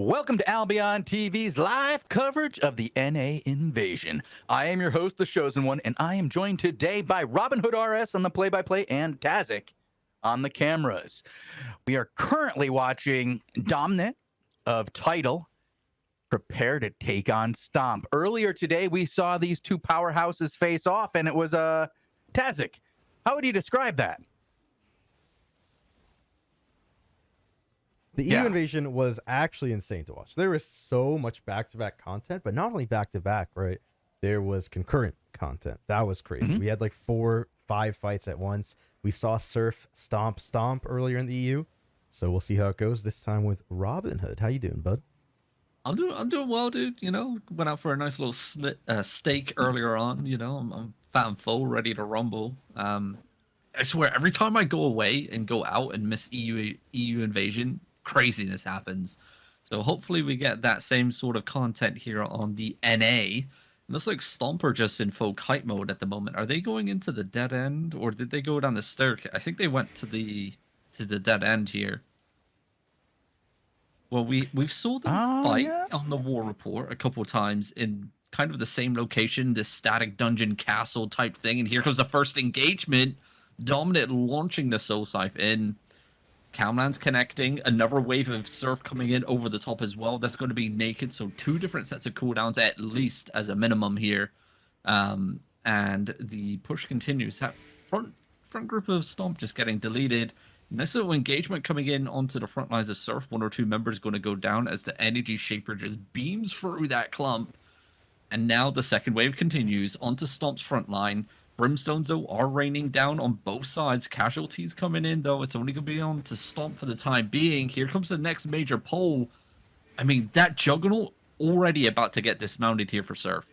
Welcome to Albion TV's live coverage of the NA invasion. I am your host, the Shozen One, and I am joined today by Robinhoodrs on the play-by-play and Tazzik on the cameras. We are currently watching Dominant of Title prepare to take on Stomp. Earlier today, we saw these two powerhouses face off, and it was Tazzik. How would you describe that? The EU invasion was actually insane to watch. There was so much back-to-back content, but not only back-to-back, right? There was concurrent content. That was crazy. We had like 4-5 fights at once. We saw Surf stomp earlier in the EU. So we'll see how it goes this time with Robinhood. How you doing, bud? I'm doing well, dude. You know, went out for a nice little steak earlier on. You know, I'm fat and full, ready to rumble. I swear, every time I go away and go out and miss EU invasion, craziness happens. So hopefully we get that same sort of content here on the NA. It looks like Stomper just in full kite mode at the moment. Are they going into the dead end, or did they go down the staircase? I think they went to the dead end here. Well, we've saw them fight on the war report a couple of times in kind of the same location, this static dungeon castle type thing. And here comes the first engagement. Dominant launching the Soul Scythe in. Outlands connecting, another wave of Surf coming in over the top as well. That's going to be naked, so 2 different sets of cooldowns at least as a minimum here. And the push continues. That front group of Stomp just getting deleted. Nice little engagement coming in onto the front lines of Surf. 1 or 2 members going to go down as the Energy Shaper just beams through that clump. And now the second wave continues onto Stomp's front line. Brimstones, though, are raining down on both sides. Casualties coming in, though. It's only going to be on to Stomp for the time being. Here comes the next major pull. I mean, that Juggernaut already about to get dismounted here for Surf.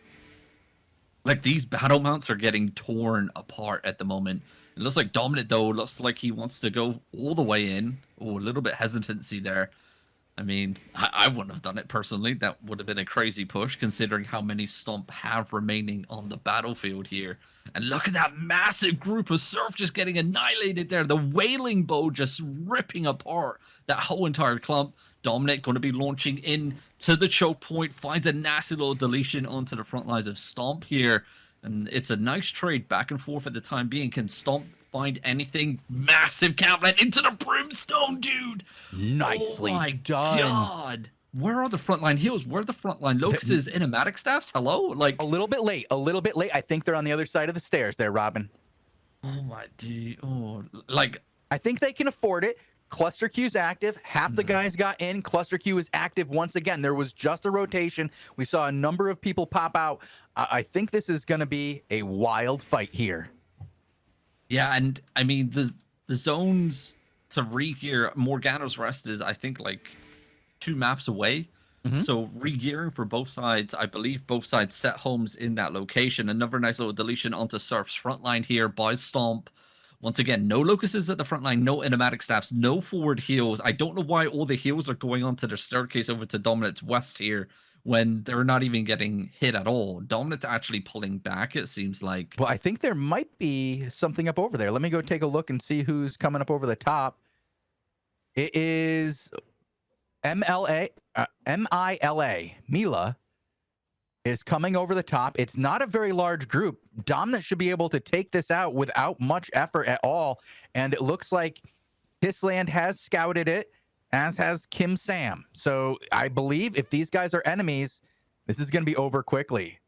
Like, these battle mounts are getting torn apart at the moment. It looks like Dominant, though, looks like he wants to go all the way in. Oh, a little bit hesitancy there. I mean, I wouldn't have done it personally. That would have been a crazy push, considering how many Stomp have remaining on the battlefield here. And look at that massive group of Surf just getting annihilated there. The Wailing Bow just ripping apart that whole entire clump. Dominant going to be launching in to the choke point, finds a nasty little deletion onto the front lines of Stomp here. And it's a nice trade back and forth at the time being. Can Stomp find anything? Massive Outland into the Brimstone, dude. Nicely done. God. Where are the frontline heals? Where are the frontline Locuses, enigmatic staffs? Hello? Like A little bit late. I think they're on the other side of the stairs there, Robin. Oh my dude. Oh, like I think they can afford it. Cluster Q's active. Half the guys got in. Cluster Q is active once again. There was just a rotation. We saw a number of people pop out. I think this is going to be a wild fight here. Yeah, and I mean the zones to re-gear Morgana's Rest is, I think, like 2 maps away. So re-gearing for both sides, I believe both sides set homes in that location. Another nice little deletion onto Surf's front line here by Stomp. Once again, no Locuses at the front line, no enigmatic staffs, no forward heals. I don't know why all the heals are going onto the staircase over to Dominant's west here when they're not even getting hit at all. Dominant actually pulling back, it seems like. Well, I think there might be something up over there. Let me go take a look and see who's coming up over the top. It is MILA. Mila is coming over the top. It's not a very large group. Dominant should be able to take this out without much effort at all. And it looks like Hisland has scouted it, as has Kim Sam. So I believe if these guys are enemies, this is going to be over quickly.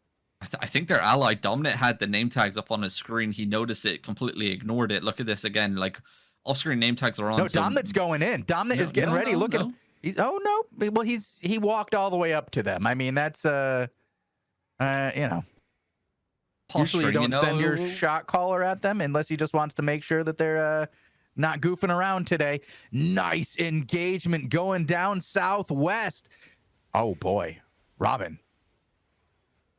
I think their ally Dominant had the name tags up on his screen. He noticed it, completely ignored it. Look at this again. Like, off-screen name tags are on. No, Dominant's going in. Dominant is getting ready. Look at him. He's well, he walked all the way up to them. I mean, that's usually you don't send your shot caller at them unless he just wants to make sure that they're not goofing around today. Nice engagement going down southwest. Oh boy, Robin.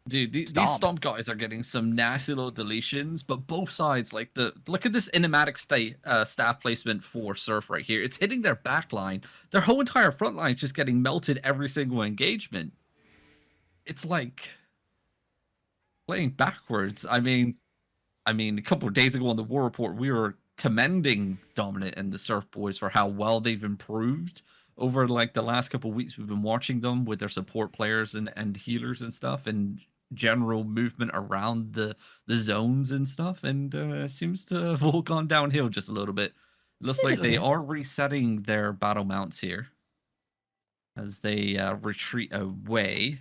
Dude, these Stomp guys are getting some nasty little deletions, but both sides, like look at this enigmatic staff placement for Surf right here. It's hitting their back line. Their whole entire front line is just getting melted every single engagement. It's like playing backwards. I mean, a couple of days ago on the War Report, we were commending Dominant and the Surf boys for how well they've improved over like the last couple of weeks, we've been watching them with their support players and healers and stuff, and general movement around the zones and stuff, and seems to have all gone downhill just a little bit. It looks like they are resetting their battle mounts here as they retreat away.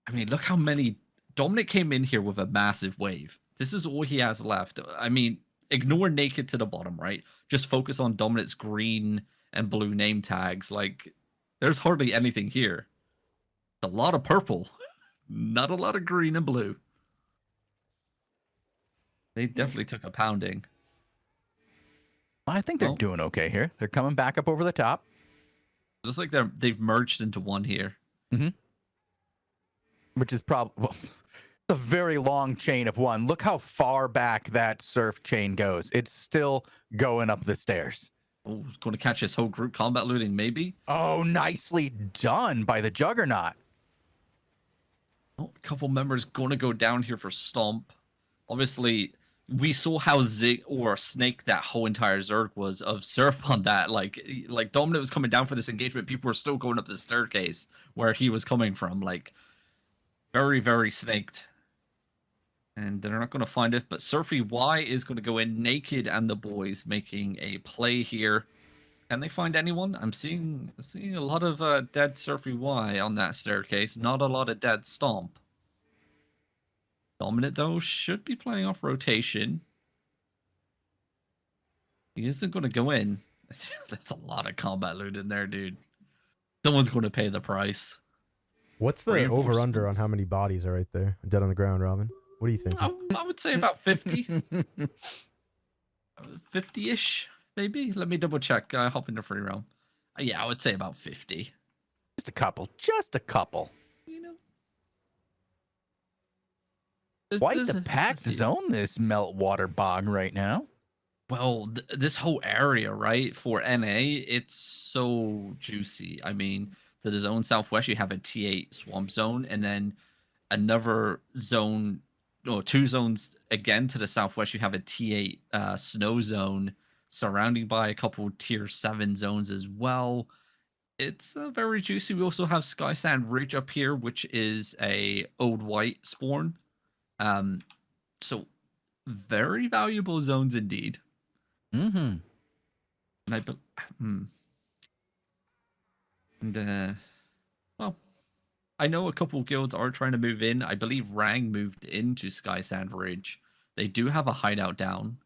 I mean, look how many. Dominic came in here with a massive wave. This is all he has left. I mean, ignore naked to the bottom, right? Just focus on Dominic's green and blue name tags. Like, there's hardly anything here. A lot of purple, not a lot of green and blue. They definitely took a pounding. I think they're doing okay here. They're coming back up over the top. It looks like they've merged into one here. Mm-hmm. Which is probably a very long chain of one. Look how far back that surf chain goes. It's still going up the stairs. Oh, going to catch his whole group combat looting, maybe? Oh, nicely done by the Juggernaut. Oh, a couple members going to go down here for Stomp. Obviously, we saw how Zig or Snake that whole entire Zerg was of Surf on that. Like Dominant was coming down for this engagement. People were still going up the staircase where he was coming from. Like, very, very snaked. And they're not going to find it. But Surfy Y is going to go in naked, and the boys making a play here. Can they find anyone? I'm seeing a lot of dead Surfy Y on that staircase. Not a lot of dead Stomp. Dominant, though, should be playing off rotation. He isn't going to go in. That's a lot of combat loot in there, dude. Someone's going to pay the price. What's the over-under on how many bodies are right there dead on the ground, Robin? What do you think? I would say about 50. 50-ish, maybe? Let me double check. Hop into free roam. Yeah, I would say about 50. Just a couple. Just a couple. You know? Quite the packed zone, this Meltwater Bog right now. Well, this whole area, right, for NA, it's so juicy. I mean, to the zone southwest, you have a T8 swamp zone, and then another zone, or two zones again to the southwest, you have a T8 snow zone, surrounding by a couple tier 7 zones as well. It's very juicy. We also have Skysand Ridge up here, which is a old white spawn. So very valuable zones indeed. Mm-hmm. And well, I know a couple guilds are trying to move in. I believe Rang moved into Skysand Ridge. They do have a hideout down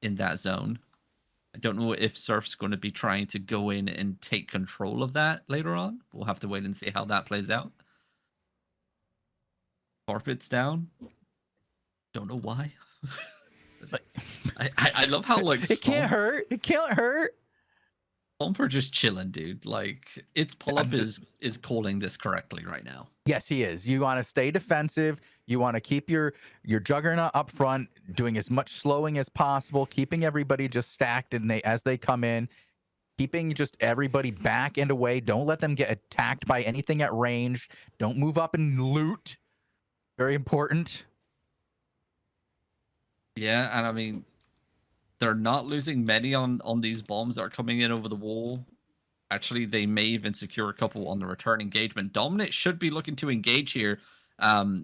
in that zone. I don't know if Surf's going to be trying to go in and take control of that later on. We'll have to wait and see how that plays out. Carpet's down. Don't know why. I love how like it can't hurt. It can't hurt. Stomper just chilling, dude. Like, its pull-up is calling this correctly right now. Yes, he is. You want to stay defensive. You want to keep your Juggernaut up front, doing as much slowing as possible, keeping everybody just stacked and as they come in, keeping just everybody back and away. Don't let them get attacked by anything at range. Don't move up and loot. Very important. Yeah, and I mean, they're not losing many on these bombs that are coming in over the wall. Actually, they may even secure a couple on the return engagement. Dominant should be looking to engage here.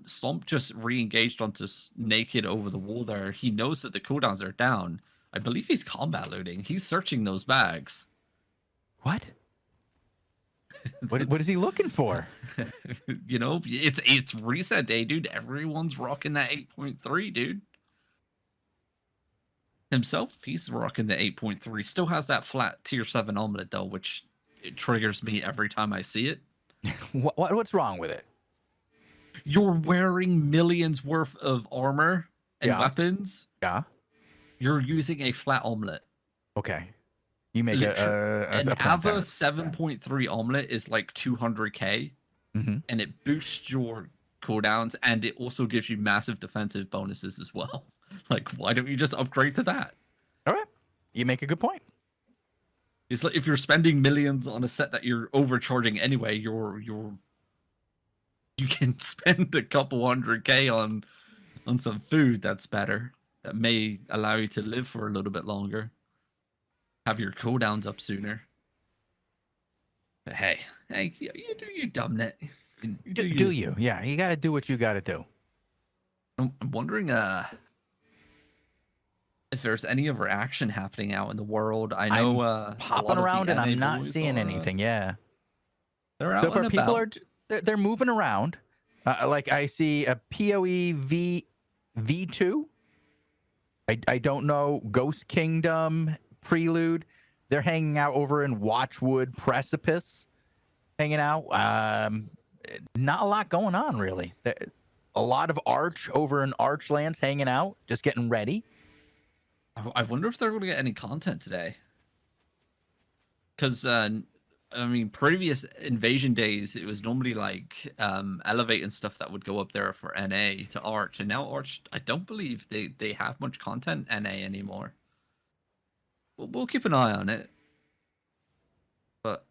Stomp just re-engaged onto Naked over the wall there. He knows that the cooldowns are down. I believe he's combat looting. He's searching those bags. What? What is he looking for? You know, it's reset day, dude. Everyone's rocking that 8.3, dude. Himself, he's rocking the 8.3. Still has that flat tier 7 omelet though, which it triggers me every time I see it. What's wrong with it? You're wearing millions worth of armor and weapons. Yeah. You're using a flat omelet. Okay. You make an Ava 7.3 omelet is like 200k, and it boosts your cooldowns, and it also gives you massive defensive bonuses as well. Like, why don't you just upgrade to that? All right. You make a good point. It's like if you're spending millions on a set that you're overcharging anyway, you can spend a couple 100k on some food that's better, that may allow you to live for a little bit longer. Have your cooldowns up sooner. But hey, you do you, dumb net. You do Do you. you? Yeah, you got to do what you got to do. I'm wondering if there's any other action happening out in the world. I know a Popping lot of the around and NA I'm not boys seeing are anything. Yeah. they're So out far, and people about. are they're moving around. Like I see a PoE V2. I don't know, Ghost Kingdom, Prelude. They're hanging out over in Watchwood Precipice, hanging out. Not a lot going on really. A lot of Arch over in Archlands hanging out, just getting ready. I wonder if they're going to get any content today. Because I mean, previous invasion days, it was normally like Elevate and stuff that would go up there for NA to Arch, and now Arch, I don't believe they have much content NA anymore. We'll keep an eye on it, but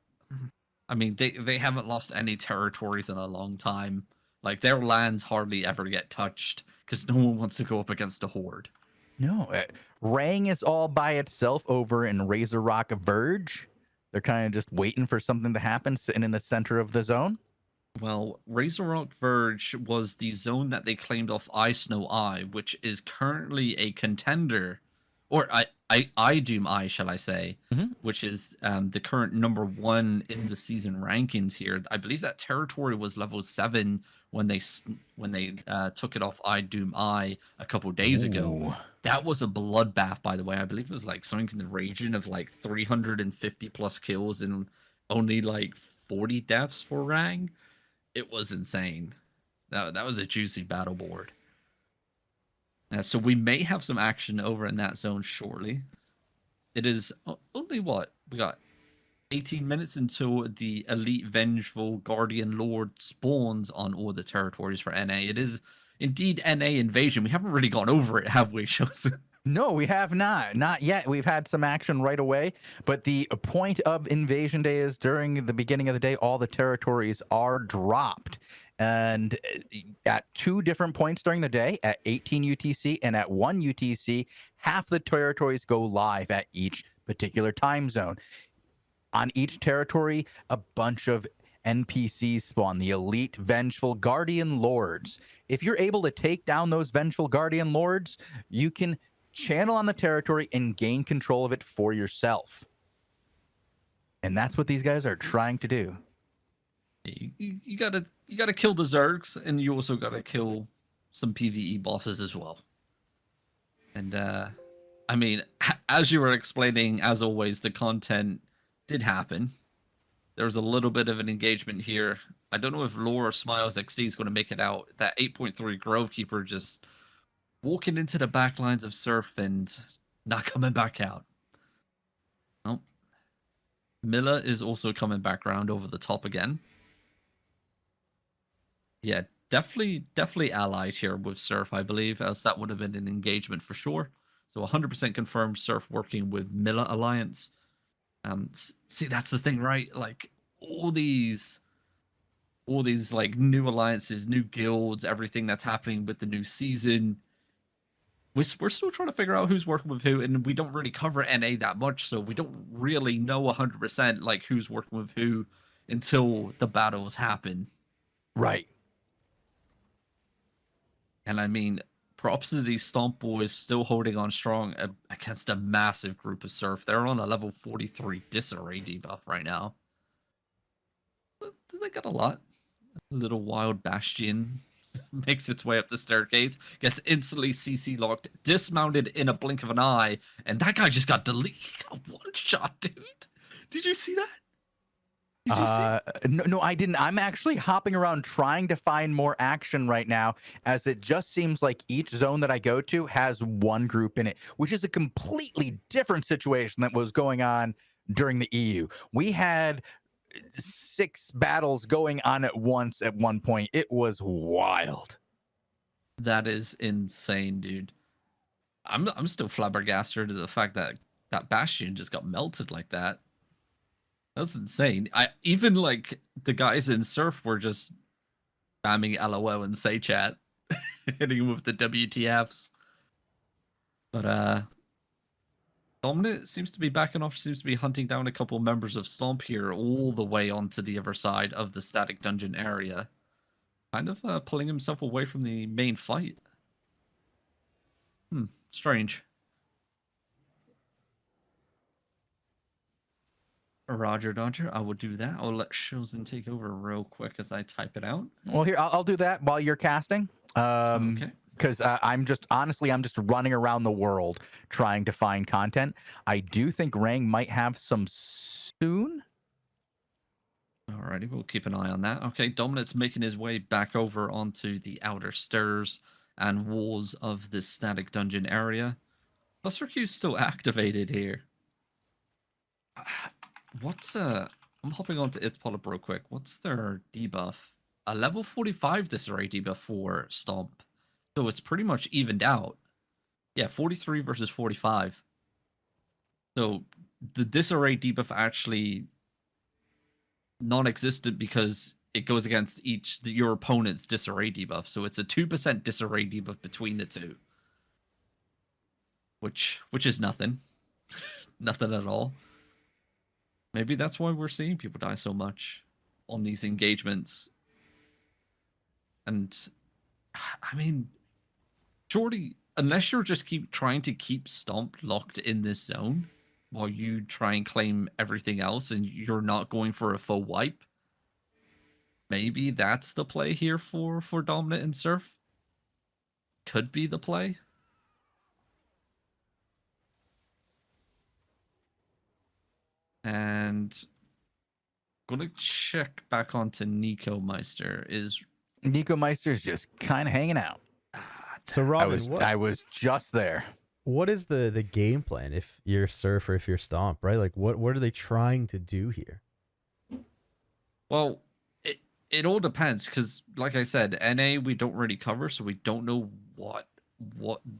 I mean, they haven't lost any territories in a long time. Like their lands hardly ever get touched because no one wants to go up against a horde. No, Rang is all by itself over in Razor Rock Verge. They're kind of just waiting for something to happen, sitting in the center of the zone. Well, Razor Rock Verge was the zone that they claimed off Ice Snow Eye, which is currently a contender, or I Doom Eye, shall I say, Mhm. which is the current #1 in the season rankings here. I believe that territory was level 7 when they took it off I Doom Eye a couple days ago. Ooh. That was a bloodbath, by the way. I believe it was like something in the region of like 350 plus kills and only like 40 deaths for Rang. It was insane. That was a juicy battle board. So we may have some action over in that zone shortly. It is only what? We got 18 minutes until the Elite Vengeful Guardian Lord spawns on all the territories for NA. It is indeed NA invasion. We haven't really gone over it, have we, Shozen? No, we have not. Not yet. We've had some action right away, but the point of Invasion Day is during the beginning of the day, all the territories are dropped. And at 2 different points during the day, at 18 UTC and at 1 UTC, half the territories go live at each particular time zone. On each territory, a bunch of NPCs spawn, the elite vengeful guardian lords. If you're able to take down those vengeful guardian lords, you can channel on the territory and gain control of it for yourself. And that's what these guys are trying to do. You gotta kill the Zergs, and you also gotta kill some PvE bosses as well. And I mean, as you were explaining, as always, the content did happen. There was a little bit of an engagement here. I don't know if Lore or Smiles XD is going to make it out. That 8.3 Grovekeeper just walking into the back lines of Surf and not coming back out. Oh, Miller is also coming back around over the top again. Yeah, definitely allied here with Surf, I believe, as that would have been an engagement for sure. So 100% confirmed Surf working with Miller Alliance. See, that's the thing, right? Like all these like new alliances, new guilds, everything that's happening with the new season. We're still trying to figure out who's working with who, and we don't really cover NA that much, so we don't really know 100% like who's working with who until the battles happen. Right. And I mean, props to these Stomp boys still holding on strong against a massive group of Surf. They're on a level 43 disarray debuff right now. They got a lot. A little wild Bastion makes its way up the staircase, gets instantly CC locked, dismounted in a blink of an eye, and that guy just got deleted. He got one shot, dude. Did you see that? Did you see? No, I didn't. I'm actually hopping around trying to find more action right now, as it just seems like each zone that I go to has one group in it, which is a completely different situation that was going on during the EU. We had 6 battles going on at once at one point. It was wild. That is insane, dude. I'm still flabbergasted to the fact that that Bastion just got melted like that. That's insane. I even like the guys in Surf were just spamming LOL and say chat, hitting him with the WTFs. But Dominant seems to be backing off, seems to be hunting down a couple members of Stomp here all the way onto the other side of the static dungeon area. Kind of pulling himself away from the main fight. Strange. Roger Dodger, I will do that. I'll let Shozen take over real quick as I type it out. Well, here, I'll do that while you're casting. Okay. Because I'm just running around the world trying to find content. I do think Rang might have some soon. Alrighty, we'll keep an eye on that. Okay, Dominant's making his way back over onto the outer stairs and walls of this static dungeon area. Cluster Q's still activated here. I'm hopping onto its polyp real quick. What's their debuff? A level 45 disarray debuff for Stomp. So it's pretty much evened out. Yeah, 43 versus 45. So the disarray debuff actually non-existent because it goes against your opponent's disarray debuff. So it's a 2% disarray debuff between the two. Which is nothing. Nothing at all. Maybe that's why we're seeing people die so much on these engagements. And I mean, surely, unless you're just trying to keep Stomp locked in this zone while you try and claim everything else and you're not going for a full wipe, maybe that's the play here for Dominant and Surf. Could be the play. And gonna check back onto Nico Meister. Nico Meister's just kind of hanging out. So Robin, I was just there. What is the game plan if you're Surf or if you're Stomp, right? Like what are they trying to do here? Well, it all depends because, like I said, NA we don't really cover, so we don't know what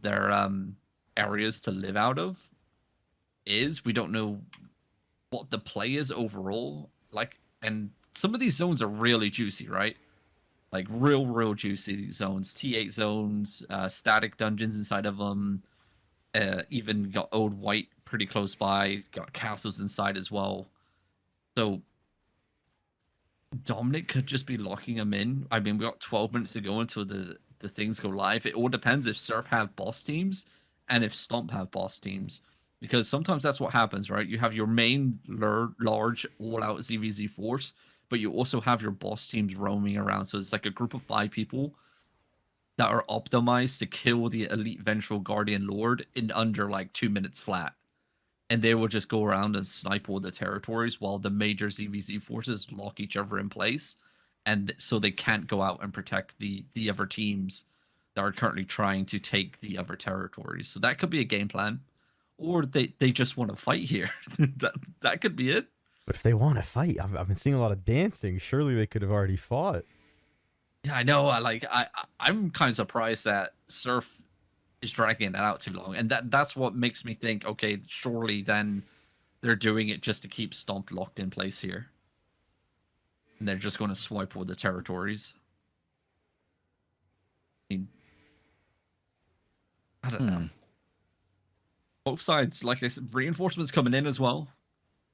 their areas to live out of is. We don't know what the play is overall. Like, and some of these zones are really juicy, right? Like real juicy zones, T8 zones, static dungeons inside of them. Even got Old White pretty close by. Got castles inside as well. So Dominic could just be locking them in. I mean, we got 12 minutes to go until the things go live. It all depends if Surf have boss teams and if Stomp have boss teams. Because sometimes that's what happens, right? You have your main large all-out ZVZ force, but you also have your boss teams roaming around. So it's like a group of 5 people that are optimized to kill the elite Vengeful Guardian Lord in under like 2 minutes flat. And they will just go around and snipe all the territories while the major ZVZ forces lock each other in place. And so they can't go out and protect the other teams that are currently trying to take the other territories. So that could be a game plan. Or they just want to fight here. that could be it. But if they want to fight, I've been seeing a lot of dancing. Surely they could have already fought. Yeah, I know. I'm kind of surprised that Surf is dragging it out too long, and that's what makes me think, okay, surely then they're doing it just to keep Stomp locked in place here, and they're just going to swipe all the territories. I don't know. Both sides, like I said, reinforcements coming in as well.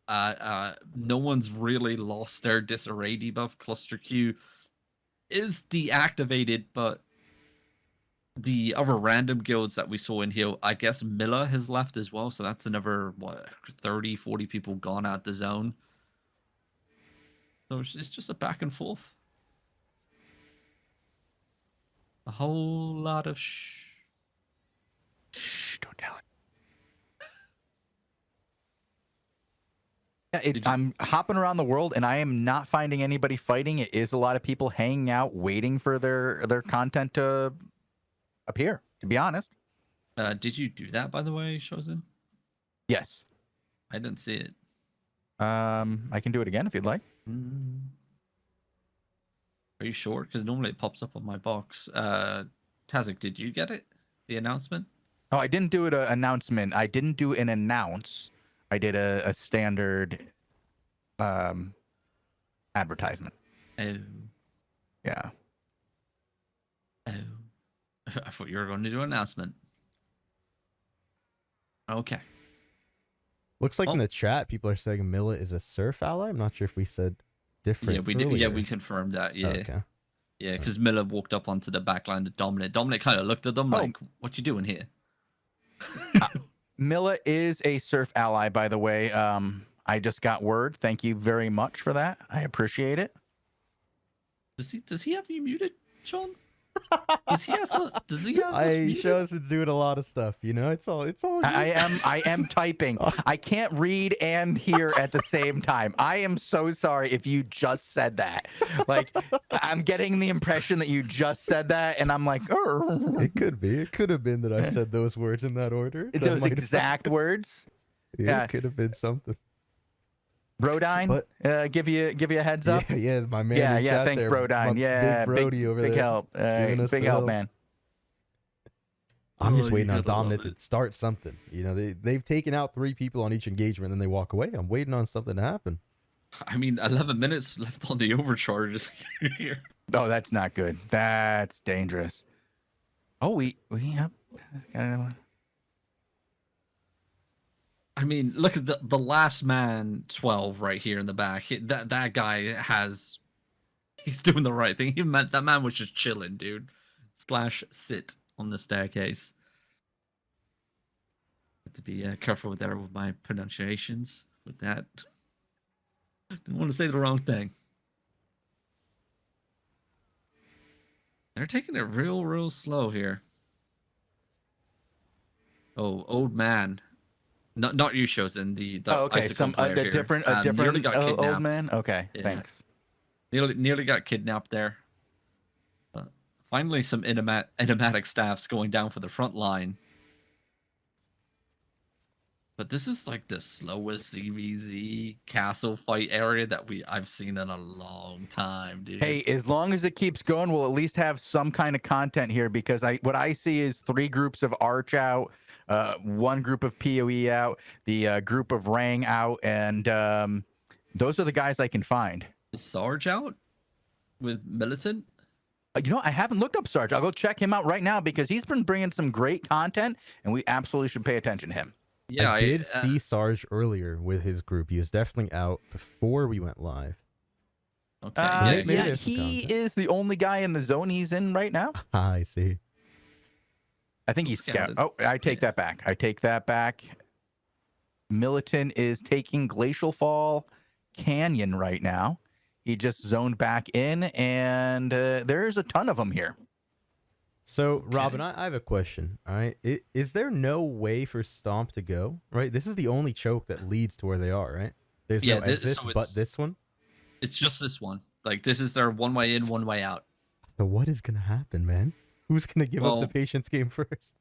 No one's really lost their disarray debuff. Cluster Q is deactivated, but the other random guilds that we saw in here, I guess Milla has left as well, so that's another 30 40 people gone out the zone. So it's just a back and forth, a whole lot of shh, don't tell it. I'm hopping around the world and I am not finding anybody fighting. It is a lot of people hanging out, waiting for their content to appear, to be honest. Did you do that, by the way, Shozen? Yes. I didn't see it. I can do it again if you'd like. Are you sure? Because normally it pops up on my box. Tazzik, did you get it? The announcement? Oh, I didn't do an announcement. I didn't do an announce. I did a standard advertisement. Oh. Yeah. Oh. I thought you were going to do an announcement. Okay. Looks like in the chat, people are saying Milla is a Surf ally. I'm not sure if we said different. Yeah, we did. Yeah, we confirmed that. Yeah. Okay. Yeah, because Miller walked up onto the backline to Dominic. Dominic kind of looked at them like, "What you doing here?" Milla is a Surf ally, by the way. I just got word. Thank you very much for that. I appreciate it. Does he have you muted, Sean? Does he have Shozen's doing a lot of stuff, you know. It's all good. I am typing. I can't read and hear at the same time. I am so sorry if you just said that. Like, I'm getting the impression that you just said that, and I'm like, it could be. It could have been that I said those words in that order. Those exact words. Yeah, it could have been something. Brodyne, give you a heads up. Yeah, my man. Yeah, thanks, there. Brodyne. Yeah, big Brody over big there. help. Big help, man. I'm just waiting on Dominic to start something. You know, they've taken out 3 people on each engagement, and then they walk away. I'm waiting on something to happen. I mean, 11 minutes left on the overcharges here. Oh, that's not good. That's dangerous. Oh, we have. I mean, look at the last man 12 right here in the back. That guy he's doing the right thing. That man was just chilling, dude. / sit on the staircase. Have to be careful with my pronunciations with that. Didn't want to say the wrong thing. They're taking it real slow here. Oh, old man. Not you, Shozen. The okay. Icicle A different old man. Okay, yeah. Thanks. Nearly got kidnapped there. But finally, some enigmatic staffs going down for the front line. But this is like the slowest CVZ castle fight area that I've seen in a long time, dude. Hey, as long as it keeps going, we'll at least have some kind of content here, because what I see is 3 groups of Arch out, 1 group of PoE out, the group of Rang out, and those are the guys I can find. Is Sarge out with Militant? You know, I haven't looked up Sarge. I'll go check him out right now, because he's been bringing some great content, and we absolutely should pay attention to him. Yeah, I did see Sarge earlier with his group. He was definitely out before we went live. Okay. He is the only guy in the zone he's in right now. I see. I think he's scout. Oh, I take that back. Militant is taking Glacial Fall Canyon right now. He just zoned back in, and there's a ton of them here. So, okay. Robin, I have a question. All right, is there no way for Stomp to go? Right, this is the only choke that leads to where they are. Right, there's no exit but this one. It's just this one. Like, this is their one way in, one way out. So what is gonna happen, man? Who's gonna give up the patience game first?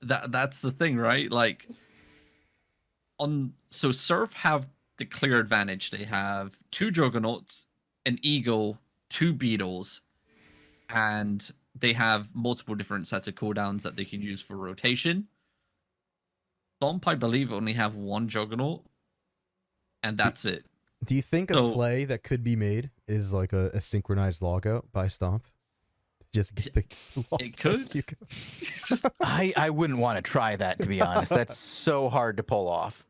That's the thing, right? Like, so Surf have the clear advantage. They have 2 Juggernauts, an Eagle, 2 Beetles, and they have multiple different sets of cooldowns that they can use for rotation. Stomp, I believe, only have 1 Juggernaut, and that's it. Do you think a play that could be made is like a synchronized logout by Stomp? Just get the it could. I wouldn't want to try that, to be honest. That's so hard to pull off.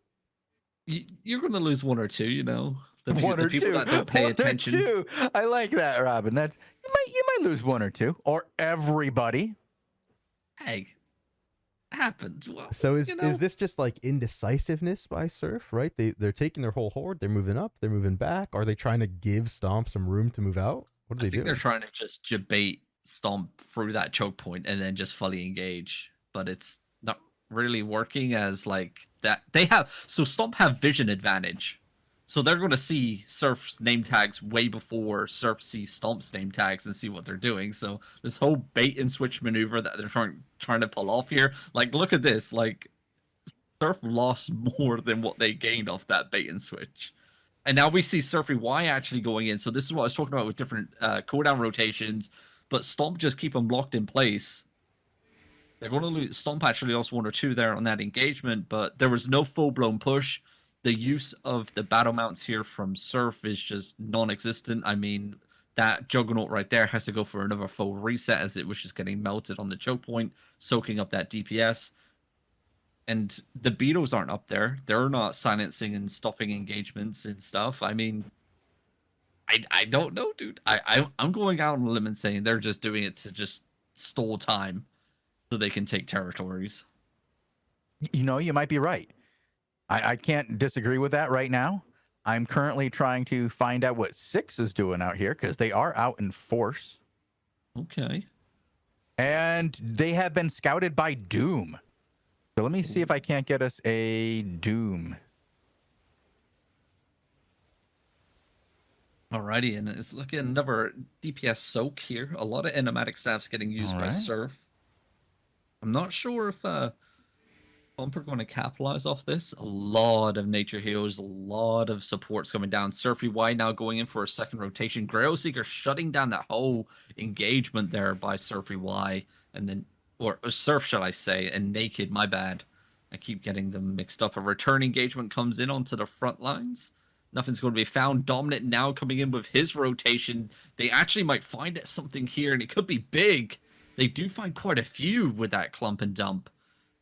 You're going to lose 1 or 2, you know. The people 2. That don't pay attention. 2. I like that, Robin. That's you might lose 1 or 2, or everybody. Hey, happens. Well, so is this just like indecisiveness by Surf? Right? They're taking their whole horde. They're moving up. They're moving back. Are they trying to give Stomp some room to move out? What are they doing? They're trying to just debate Stomp through that choke point and then just fully engage. But it's not really working as like that. Stomp have vision advantage. So they're going to see Surf's name tags way before Surf sees Stomp's name tags and see what they're doing. So this whole bait and switch maneuver that they're trying to pull off here, like, look at this. Like, Surf lost more than what they gained off that bait and switch. And now we see Surfy Y actually going in. So this is what I was talking about with different cooldown rotations. But Stomp just keep them locked in place. They're going to lose. Stomp actually lost 1 or 2 there on that engagement, but there was no full-blown push. The use of the battle mounts here from Surf is just non-existent. I mean, that Juggernaut right there has to go for another full reset as it was just getting melted on the choke point, soaking up that DPS. And the Beatles aren't up there. They're not silencing and stopping engagements and stuff. I mean, I don't know, dude. I'm going out on a limb and saying they're just doing it to just stall time so they can take territories. You know, you might be right. I can't disagree with that right now. I'm currently trying to find out what 6 is doing out here because they are out in force. Okay. And they have been scouted by Doom. So let me see if I can't get us a Doom. Alrighty, and it's looking another DPS soak here. A lot of enigmatic staffs getting used by Surf. I'm not sure if Bumper going to capitalize off this. A lot of nature heals, a lot of supports coming down. Surfy Y now going in for a second rotation. Grail Seeker shutting down that whole engagement there by Surfy Y, and then or Surf, shall I say, and Naked. My bad. I keep getting them mixed up. A return engagement comes in onto the front lines. Nothing's going to be found. Dominant now coming in with his rotation. They actually might find something here, and it could be big. They do find quite a few with that clump and dump.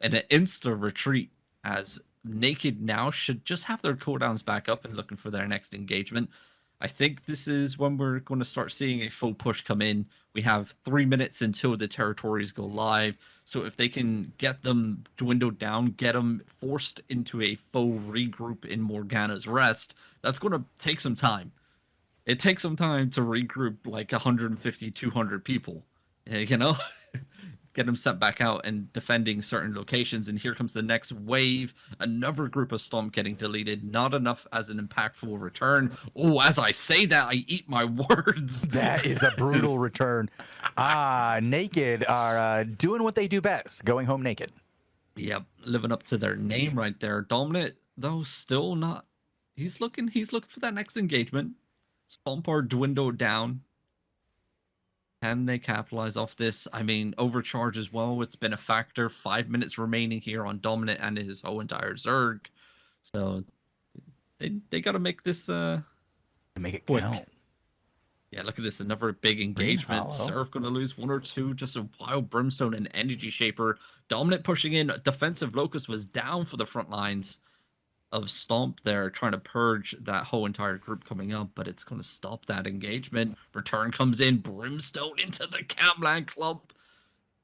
And an insta retreat, as Naked now should just have their cooldowns back up and looking for their next engagement. I think this is when we're going to start seeing a full push come in. We have 3 minutes until the territories go live. So if they can get them dwindled down, get them forced into a full regroup in Morgana's Rest, that's going to take some time. It takes some time to regroup like 150, 200 people, you know? Get them sent back out and defending certain locations. And here comes the next wave. Another group of Stomp getting deleted. Not enough as an impactful return. Oh, as I say that, I eat my words. That is a brutal return. Naked are doing what they do best, going home naked. Yep, living up to their name right there. Dominant, though, still not. He's looking for that next engagement. Stomp are dwindled down. Can they capitalize off this? I mean, overcharge as well. It's been a factor. 5 minutes remaining here on Dominant and his whole entire Zerg. So they got to make this make it quick. count. Yeah, look at this. Another big engagement. Surf going to lose 1 or 2. Just a wild Brimstone and Energy Shaper. Dominant pushing in. Defensive Locust was down for the front lines of Stomp there, trying to purge that whole entire group coming up, but it's going to stop that engagement. Return comes in, Brimstone into the Camland Club.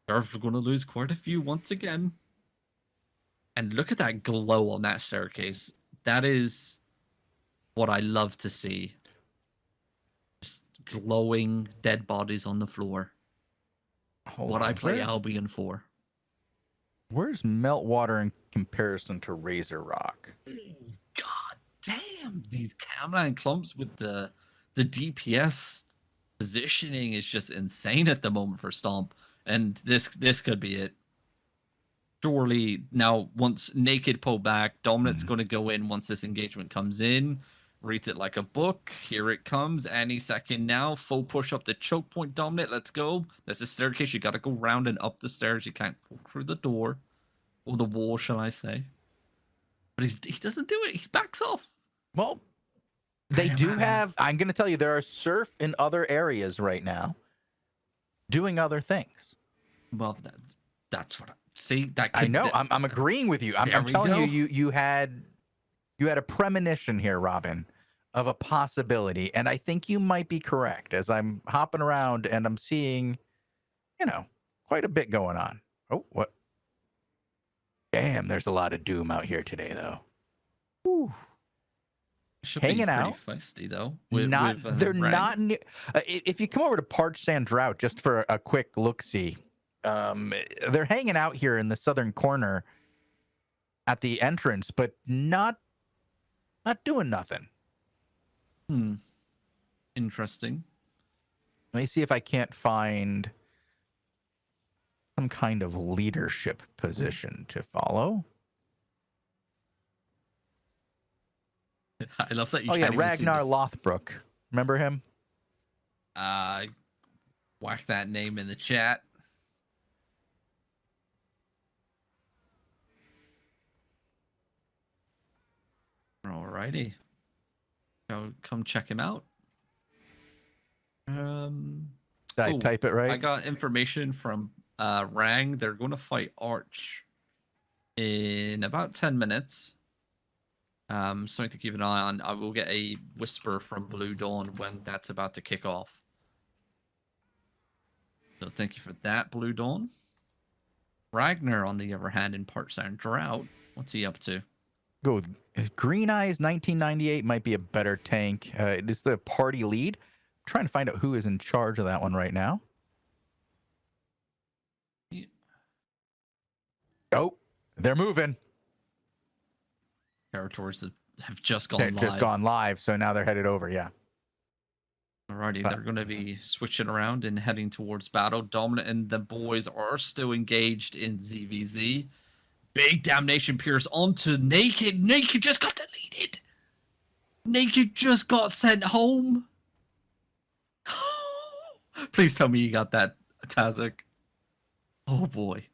They're going to lose quite a few once again. And look at that glow on that staircase. That is what I love to see. Just glowing dead bodies on the floor. What I play Albion for. Where's Meltwater in comparison to Razor Rock? God damn, these Camland clumps with the DPS positioning is just insane at the moment for Stomp, and this could be it. Surely now, once Naked pull back, Dominant's going to go in once this engagement comes in. Read it like a book. Here it comes. Any second now. Full push up the choke point, Dominant. Let's go. There's a staircase. You got to go round and up the stairs. You can't go through the door. Or the wall, shall I say. But he doesn't do it. He backs off. Well, they do have... I'm going to tell you, there are Surf in other areas right now doing other things. Well, that's what I... See, that could... I know. I'm agreeing with you. I'm telling you, you had a premonition here, Robin, of a possibility, and I think you might be correct as I'm hopping around and I'm seeing, quite a bit going on. Oh, what? Damn, there's a lot of Doom out here today, though. Whew. Should hanging be out. Feisty, though. They're not. If you come over to Parched Sand Drought just for a quick look-see, they're hanging out here in the southern corner at the entrance, but not doing nothing. Interesting. Let me see if I can't find some kind of leadership position to follow. I love that you can't even Ragnar Lothbrok. Remember him? Whack that name in the chat. Alrighty. So come check him out. Did I type it right? I got information from Rang. They're going to fight Arch in about 10 minutes. Something to keep an eye on. I will get a whisper from Blue Dawn when that's about to kick off. So thank you for that, Blue Dawn. Ragnar, on the other hand, in Part Sound Drought, what's he up to? Go. Green Eyes 1998 might be a better tank. It is the party lead. I'm trying to find out who is in charge of that one right now. Yeah. Oh, they're moving. Territories that have just gone They're live. just gone live, so now they're headed over. Yeah. Alrighty, they're going to be switching around and heading towards battle. Dominant and the boys are still engaged in ZVZ. Big Damnation Pierce onto Naked. Naked just got deleted. Naked just got sent home. Please tell me you got that, Tazzik. Oh boy.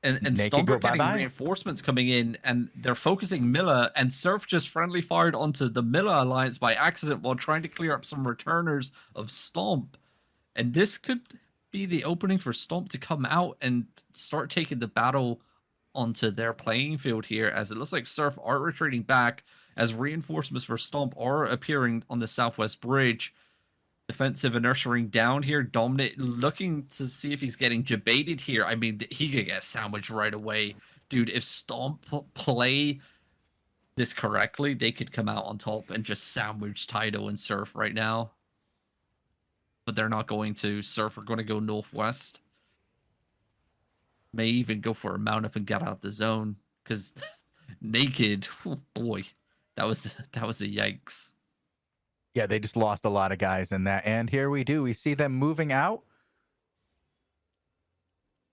And Stomp are getting reinforcements coming in, and they're focusing Miller, and Surf just friendly fired onto the Miller Alliance by accident while trying to clear up some returners of Stomp. And this could be the opening for Stomp to come out and start taking the battle onto their playing field here, as it looks like Surf are retreating back as reinforcements for Stomp are appearing on the southwest bridge. Defensive inertia ring down here. Dominant looking to see if he's getting debated here. I mean, he could get sandwiched right away. Dude, if Stomp play this correctly, they could come out on top and just sandwich Tidal and Surf right now. But they're not going to. Surf are going to go northwest. May even go for a mount up and get out the zone. Because Naked, oh boy, that was a yikes. Yeah, they just lost a lot of guys in that. And here we do. We see them moving out.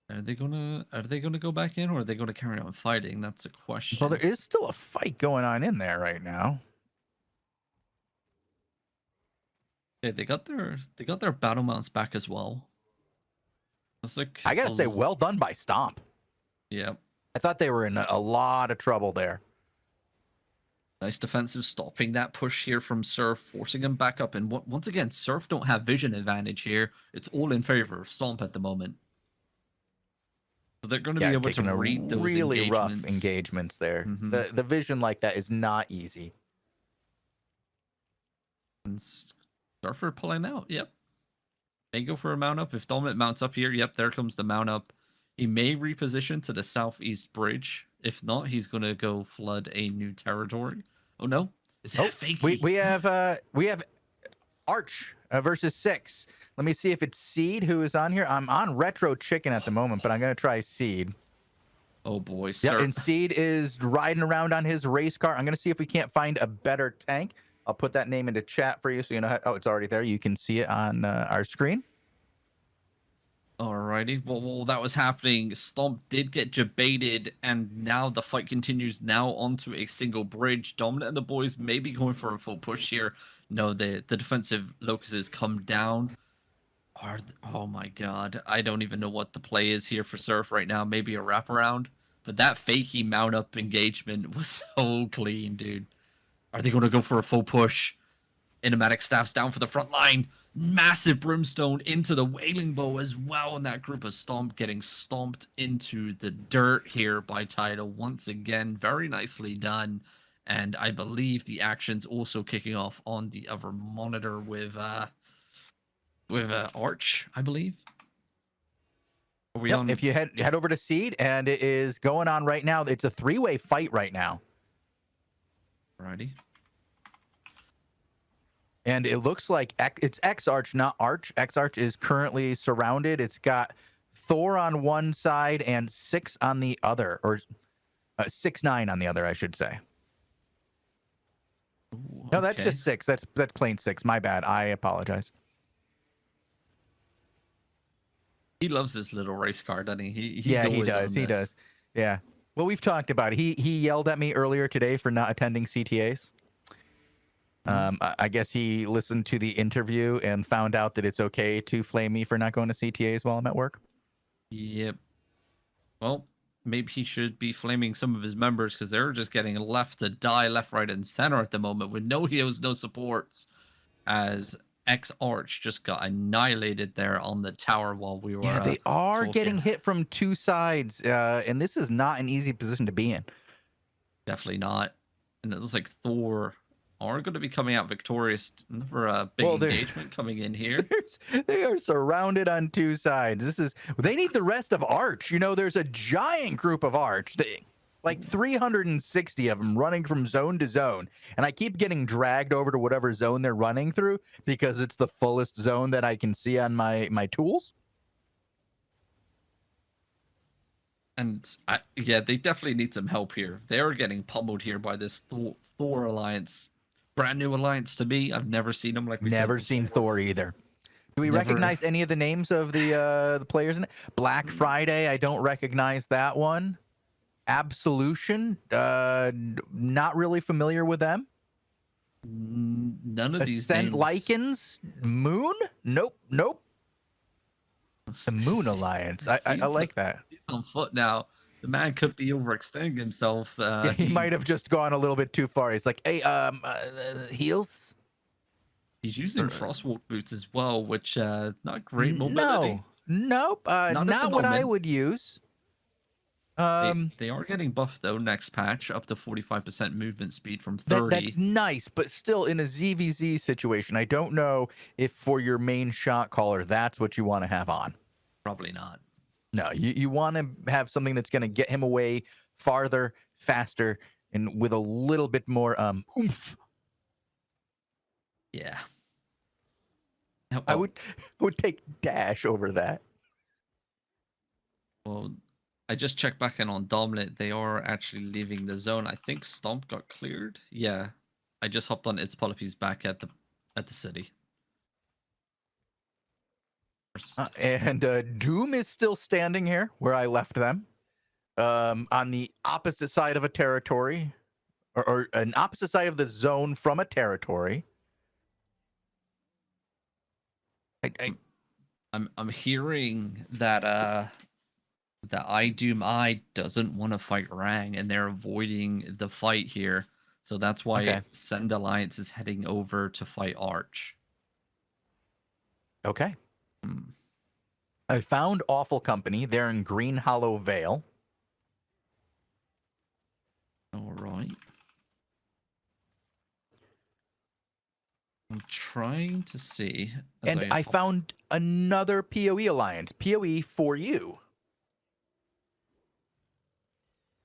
Are they gonna go back in, or are they gonna carry on fighting? That's a question. Well, there is still a fight going on in there right now. Yeah, they got their battle mounts back as well. It's like I gotta say, well done by Stomp. Yeah. I thought they were in a lot of trouble there. Nice defensive stopping that push here from Surf, forcing him back up. And once again, Surf don't have vision advantage here. It's all in favor of Stomp at the moment. So they're going to be able to read those really rough engagements there. Mm-hmm. The vision like that is not easy. And Surfer pulling out. Yep. May go for a mount up. If Dominant mounts up here, yep, there comes the mount up. He may reposition to the southeast bridge. If not, he's going to go flood a new territory. Oh no, is that fake? We have Arch versus 6. Let me see if it's Seed who is on here. I'm on Retro Chicken at the moment, but I'm going to try Seed. Oh boy, Yeah, and Seed is riding around on his race car. I'm going to see if we can't find a better tank. I'll put that name into chat for you so you know how, oh, it's already there. You can see it on our screen. Alrighty. Well, while that was happening, Stomp did get debated, and now the fight continues now onto a single bridge. Dominant and the boys may be going for a full push here. No, the defensive locusts come down. Oh my god. I don't even know what the play is here for Surf right now. Maybe a wraparound. But that fakey mount up engagement was so clean, dude. Are they going to go for a full push? Enigmatic staffs down for the front line. Massive brimstone into the wailing bow as well, and that group of Stomp getting stomped into the dirt here by Tidal once again. Very nicely done. And I believe the action's also kicking off on the other monitor with Arch, I believe. Are we on? If you head over to Seed, and it is going on right now. It's a 3-way fight right now. Alrighty. And it looks like it's X-Arch, not Arch. X-Arch is currently surrounded. It's got Thor on one side and 6 on the other, or 6-9 on the other, I should say. Ooh, no, that's okay. just 6. That's plain 6. My bad. I apologize. He loves this little race car, doesn't he? Yeah, he does. He does. Yeah. Well, we've talked about it. He yelled at me earlier today for not attending CTAs. I guess he listened to the interview and found out that it's okay to flame me for not going to CTAs while I'm at work. Yep. Well, maybe he should be flaming some of his members, because they're just getting left to die left, right, and center at the moment with no heals, no supports, as X Arch just got annihilated there on the tower while we were. Yeah, they are getting talking. hit from two sides, and this is not an easy position to be in. Definitely not. And it looks like Thor are going to be coming out victorious for a big engagement coming in here. They are surrounded on two sides. They need the rest of Arch. You know, there's a giant group of Arch. Like 360 of them running from zone to zone. And I keep getting dragged over to whatever zone they're running through because it's the fullest zone that I can see on my tools. And yeah, they definitely need some help here. They are getting pummeled here by this Thor alliance. Brand new alliance to me. I've never seen them like we Never said seen Thor either. Do we recognize any of the names of the players in it? Black Friday, I don't recognize that one. Absolution, not really familiar with them. None of these Ascent names. Lycans, Moon? Nope. The Moon Alliance. I like that. He's on foot now. The man could be overextending himself. Yeah, he might have just gone a little bit too far. He's like, hey, heals. He's using frostwalk boots as well, which not great mobility. Nope. Not what I would use. They are getting buffed though next patch, up to 45% movement speed from 30. That's nice, but still in a ZVZ situation, I don't know if for your main shot caller that's what you want to have on. Probably not. No, you want to have something that's going to get him away farther, faster, and with a little bit more oomph. Yeah. I would take Dash over that. Well, I just checked back in on Dominant. They are actually leaving the zone. I think Stomp got cleared. Yeah. I just hopped on its Polypies back at the city. And Doom is still standing here where I left them, on the opposite side of a territory, or an opposite side of the zone from a territory. I'm hearing that that Doom doesn't want to fight Rang, and they're avoiding the fight here. So that's why Send Alliance is heading over to fight Arch. Okay. I found Awful Company. They're in Green Hollow Vale. All right. I'm trying to see. And I found another PoE alliance. PoE for you.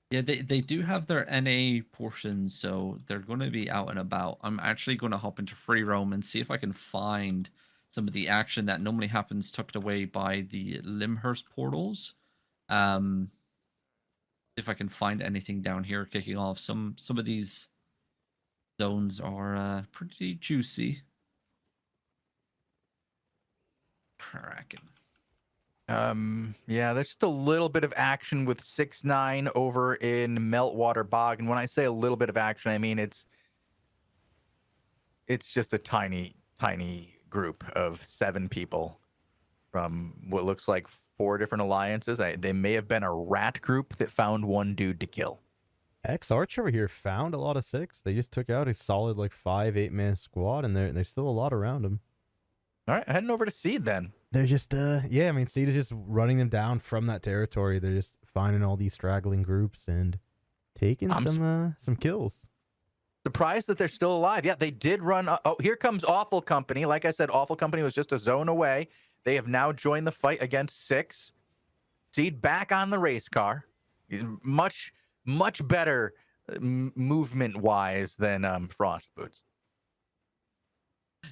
Yeah, they do have their NA portions, so they're going to be out and about. I'm actually going to hop into free roam and see if I can find some of the action that normally happens tucked away by the Limhurst portals. If I can find anything down here kicking off. Some of these zones are pretty juicy. Cracking. Yeah, there's just a little bit of action with 6-9 over in Meltwater Bog. And when I say a little bit of action, I mean it's just a tiny group of 7 people from what looks like 4 different alliances. They may have been a rat group that found one dude to kill. X Arch over here found a lot of 6. They just took out a solid like 5-8 man squad, and there's still a lot around them. All right, heading over to Seed then. They're just yeah, I mean, Seed is just running them down from that territory. They're just finding all these straggling groups and taking some kills. Surprised that they're still alive. Yeah, they did run. Oh, here comes Awful Company. Like I said, Awful Company was just a zone away. They have now joined the fight against 6. Seed back on the race car. Much better movement-wise than Frost Boots.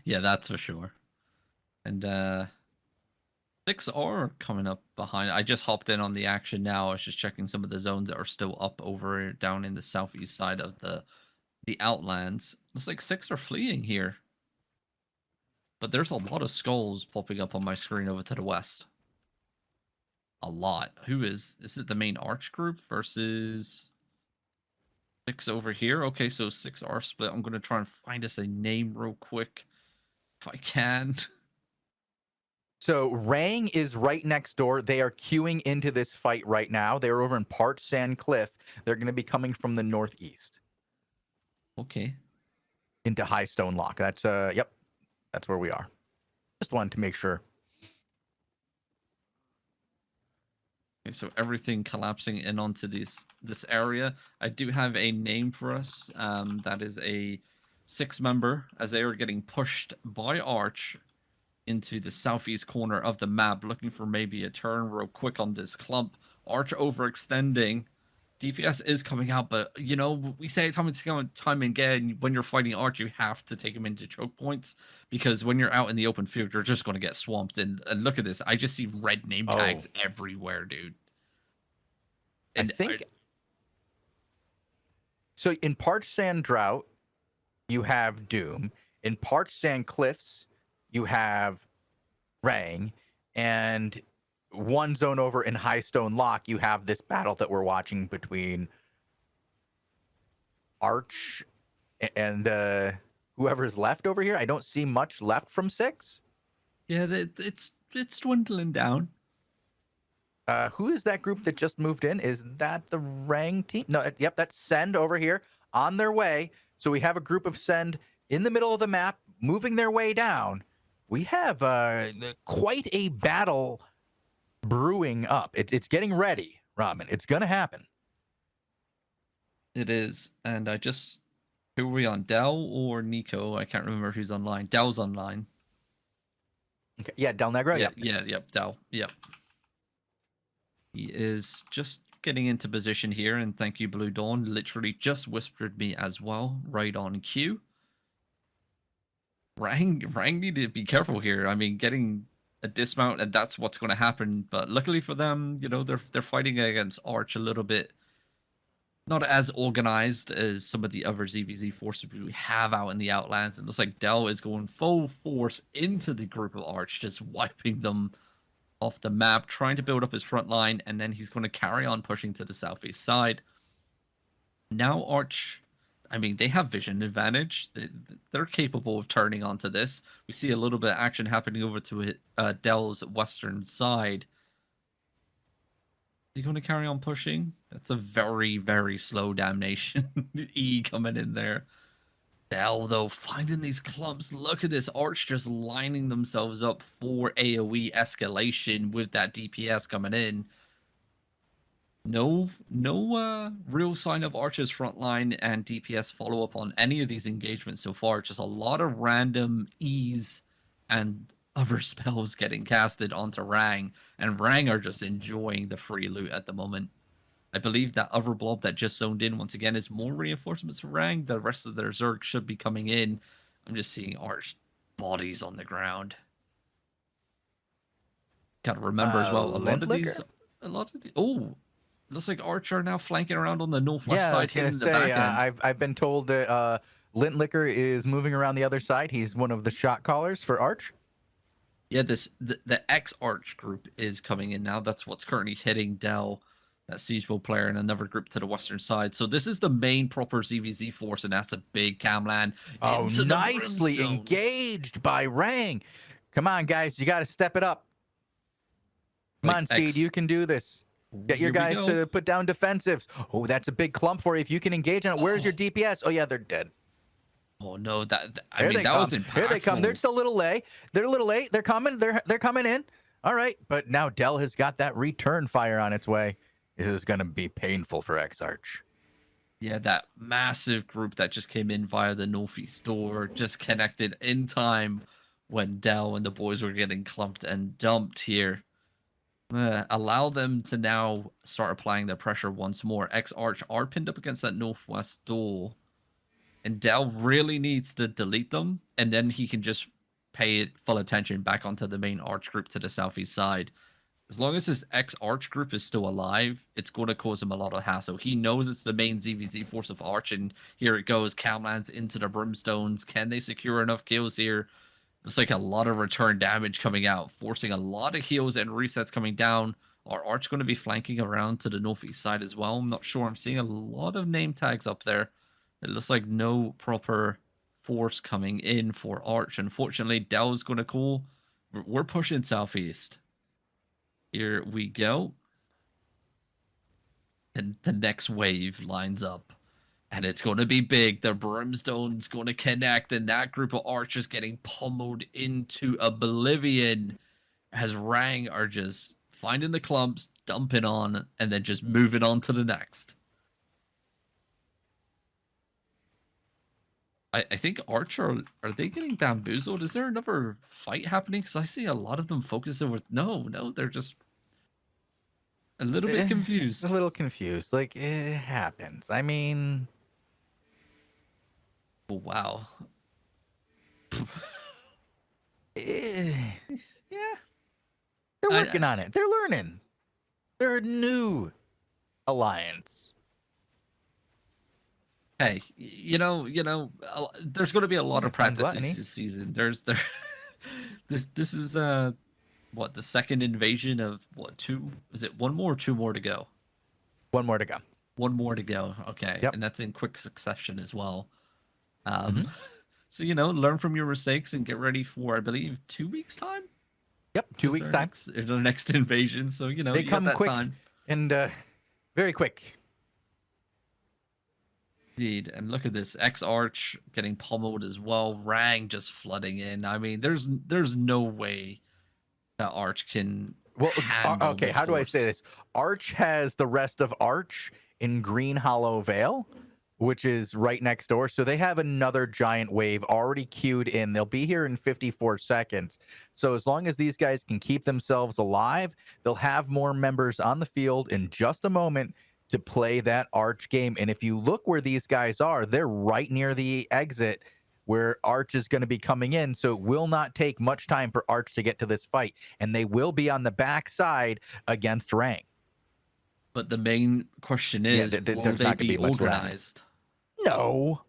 Yeah, that's for sure. And 6 are coming up behind. I just hopped in on the action now. I was just checking some of the zones that are still up over down in the southeast side of the Outlands. Looks like 6 are fleeing here. But there's a lot of skulls popping up on my screen over to the west. A lot. Is it the main Arch group versus 6 over here? Okay, so 6 are split. I'm going to try and find us a name real quick if I can. So Rang is right next door. They are queuing into this fight right now. They're over in Parch Sand Cliff. They're going to be coming from the northeast. Okay. Into High Stone Lock. That's yep. That's where we are. Just wanted to make sure. Okay, so everything collapsing in onto this area. I do have a name for us. That is a 6-member, as they are getting pushed by Arch into the southeast corner of the map, looking for maybe a turn real quick on this clump. Arch overextending. DPS is coming out, but you know, we say it time and time again, when you're fighting Arch, you have to take him into choke points, because when you're out in the open field, you're just going to get swamped. And look at this. I just see red name tags everywhere, dude. And I think so. In Parched Sand Drought, you have Doom. In Parched Sand Cliffs, you have Rang. And one zone over in High Stone Lock, you have this battle that we're watching between Arch and whoever's left over here. I don't see much left from 6. Yeah, it's dwindling down. Who is that group that just moved in? Is that the Rang team? No, yep, that's Send over here on their way. So we have a group of Send in the middle of the map moving their way down. We have quite a battle brewing up. It's getting ready, Robin. It's going to happen. It is. And who are we on? Dell or Nico? I can't remember who's online. Dell's online. Okay. Yeah, Del Negro. Yep, Dell. Yep. He is just getting into position here, and thank you, Blue Dawn. Literally just whispered me as well, right on cue. Rang need to be careful here. I mean, getting a dismount, and that's what's going to happen. But luckily for them, you know, they're fighting against Arch a little bit, not as organized as some of the other ZVZ forces we have out in the Outlands. It looks like Dell is going full force into the group of Arch, just wiping them off the map, trying to build up his front line, and then he's going to carry on pushing to the southeast side. Now Arch, I mean, they have vision advantage. They're capable of turning onto this. We see a little bit of action happening over to Dell's western side. Is he going to carry on pushing? That's a very, very slow damnation. E coming in there. Dell, though, finding these clumps. Look at this. Arch just lining themselves up for AoE escalation with that DPS coming in. No real sign of Arch's frontline and DPS follow-up on any of these engagements so far. Just a lot of random E's and other spells getting casted onto Rang. And Rang are just enjoying the free loot at the moment. I believe that other blob that just zoned in once again is more reinforcements for Rang. The rest of their Zerg should be coming in. I'm just seeing Arch bodies on the ground. Gotta remember as well, a lot of these. Oh, looks like Arch are now flanking around on the northwest side. I was gonna say, I've been told that Lintlicker is moving around the other side. He's one of the shot callers for Arch. Yeah, the X Arch group is coming in now. That's what's currently hitting Dell, that Siegebow player, and another group to the western side. So this is the main proper ZVZ force, and that's a big camland. Oh, nicely engaged by Rang. Come on, guys, you got to step it up. Come on, Seed, you can do this. Get your guys to put down defensives. Oh, that's a big clump for you. If you can engage on it, where's your DPS? Oh, yeah, they're dead. Oh, no, I mean, that was impactful. Here they come. They're just a little late. They're a little late. They're coming. They're coming in. All right, but now Dell has got that return fire on its way. This is going to be painful for X-Arch. Yeah, that massive group that just came in via the northeast door just connected in time when Dell and the boys were getting clumped and dumped here. Allow them to now start applying their pressure once more. X-Arch are pinned up against that northwest door. And Dell really needs to delete them, and then he can just pay it full attention back onto the main Arch group to the southeast side. As long as his X-Arch group is still alive, it's going to cause him a lot of hassle. He knows it's the main ZVZ force of Arch, and here it goes. Camlands into the Brimstones. Can they secure enough kills here? Looks like a lot of return damage coming out, forcing a lot of heals and resets coming down. Are Arch going to be flanking around to the northeast side as well? I'm not sure. I'm seeing a lot of name tags up there. It looks like no proper force coming in for Arch. Unfortunately, Dell's going to call. We're pushing southeast. Here we go. And the next wave lines up. And it's going to be big. The Brimstone's going to connect, and that group of archers getting pummeled into oblivion as Rang are just finding the clumps, dumping on, and then just moving on to the next. I think Arch are they getting bamboozled? Is there another fight happening? Because I see a lot of them focus over. No, they're just a little bit confused. A little confused. Like, it happens. I mean, Oh, wow. yeah. They're working on it. They're learning. They're a new alliance. Hey, there's going to be a lot of practice this season. This is what, the second invasion of what, two? Is it one more or two more to go? One more to go. One more to go. Okay. Yep. And that's in quick succession as well. So, learn from your mistakes and get ready for, I believe, 2 weeks time. Yep. 2 weeks time. The next invasion. So, they come quick time. And very quick. Indeed. And look at this. X-Arch getting pummeled as well. Rang just flooding in. I mean, there's no way that Arch can. Well, okay. How do I say this? Arch has the rest of Arch in Green Hollow Vale, which is right next door. So they have another giant wave already queued in. They'll be here in 54 seconds. So as long as these guys can keep themselves alive, they'll have more members on the field in just a moment to play that Arch game. And if you look where these guys are, they're right near the exit where Arch is going to be coming in. So it will not take much time for Arch to get to this fight. And they will be on the backside against Rang. But the main question is, will they be organized? No.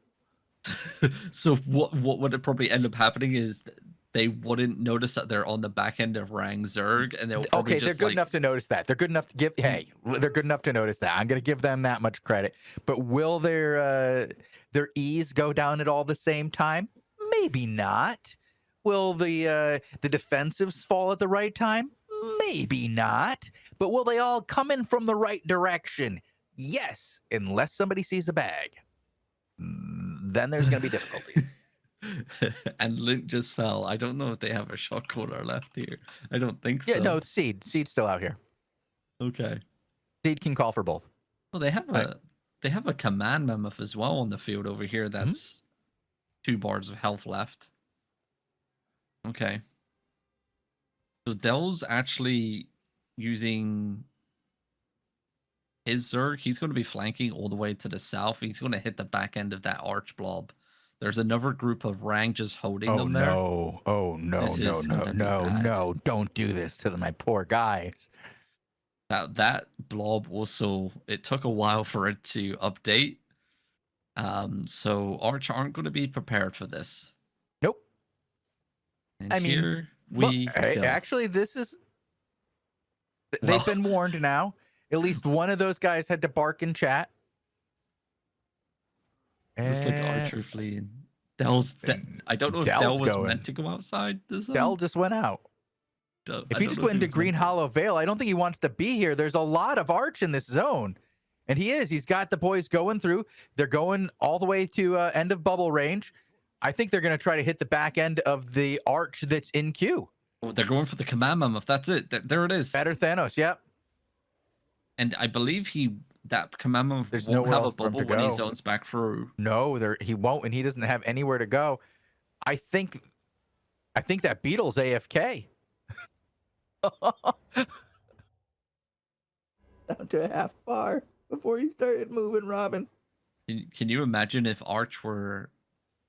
So what would it probably end up happening is they wouldn't notice that they're on the back end of Rang Zerg, and they'll probably they're good enough to notice that. They're good enough to give. Hey, they're good enough to notice that. I'm going to give them that much credit. But will their ease go down at all the same time? Maybe not. Will the defensives fall at the right time? Maybe not. But will they all come in from the right direction? Yes, unless somebody sees a bag. Then there's going to be difficulty. And Link just fell. I don't know if they have a shot caller left here. I don't think so. Yeah, no, Seed's still out here. Okay. Seed can call for both. Well, they have a command mammoth as well on the field over here. That's 2 bars of health left. Okay. So Dell's actually using his Zerg. He's going to be flanking all the way to the south. He's going to hit the back end of that arch blob. There's another group of Rang just holding them there. Oh, no. Don't do this to my poor guys. Now, that blob also, it took a while for it to update. So Arch aren't going to be prepared for this. Nope. And actually, this is... They've been warned now. At least one of those guys had to bark in chat. It's like Archer fleeing. I don't know if Dell was meant to go outside. Dell just went out. If he just went into Green Hollow Vale, I don't think he wants to be here. There's a lot of Arch in this zone. And he is. He's got the boys going through. They're going all the way to end of bubble range. I think they're going to try to hit the back end of the Arch that's in queue. Oh, they're going for the command mammoth. That's it. There it is. Better Thanos, yep. And I believe that command mammoth won't have a bubble when he zones back through. No, he won't, and he doesn't have anywhere to go. I think that Beetle's AFK. Down to a half bar before he started moving, Robin. Can you imagine if Arch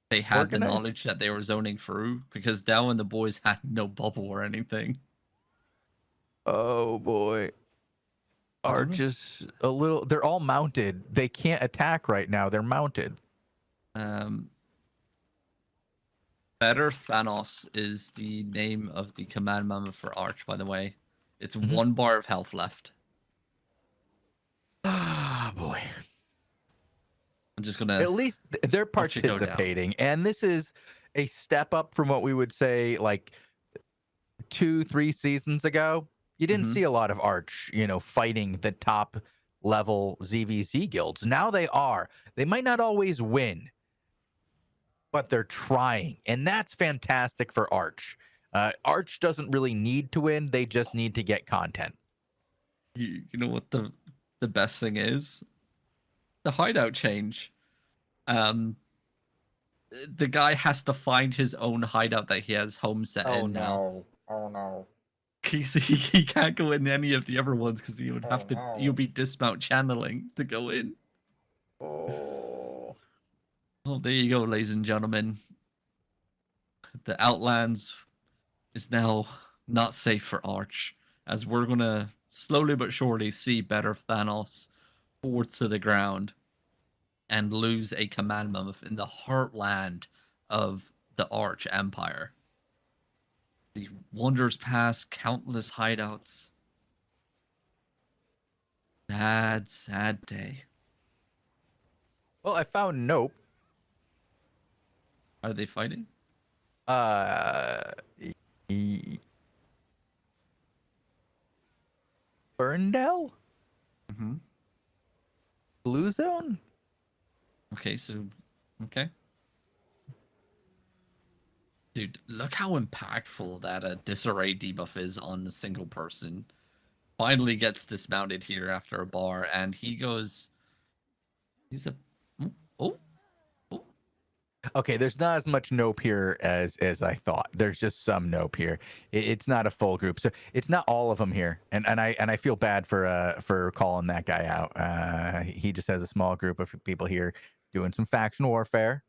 they had the knowledge that they were zoning through? Because Dell and the boys had no bubble or anything. Oh boy. Arch is a little... They're all mounted. They can't attack right now. They're mounted. Better Thanos is the name of the command mammoth for Arch, by the way. It's 1 bar of health left. Ah, boy. I'm just gonna... At least they're participating, and this is a step up from what we would say like 2-3 seasons ago. You didn't see a lot of Arch, fighting the top level ZVZ guilds. Now they are. They might not always win, but they're trying. And that's fantastic for Arch. Arch doesn't really need to win. They just need to get content. You know what the best thing is? The hideout change. The guy has to find his own hideout that he has home set in now. Oh no. He can't go in any of the other ones because he would have to. You'll be dismount channeling to go in. Oh. Well, there you go, ladies and gentlemen. The Outlands is now not safe for Arch, as we're gonna slowly but surely see better Thanos fall to the ground and lose a command mammoth in the heartland of the Arch Empire. The wonders past countless hideouts. Sad, sad day. Well, I found Nope. Are they fighting? Burndell? Mm-hmm. Blue Zone? Okay, so okay. Dude, look how impactful that disarray debuff is on a single person. Finally gets dismounted here after a bar, and he goes. He's a oh. Okay, there's not as much Nope here as I thought. There's just some Nope here. It's not a full group, so it's not all of them here. And I feel bad for calling that guy out. He just has a small group of people here doing some faction warfare.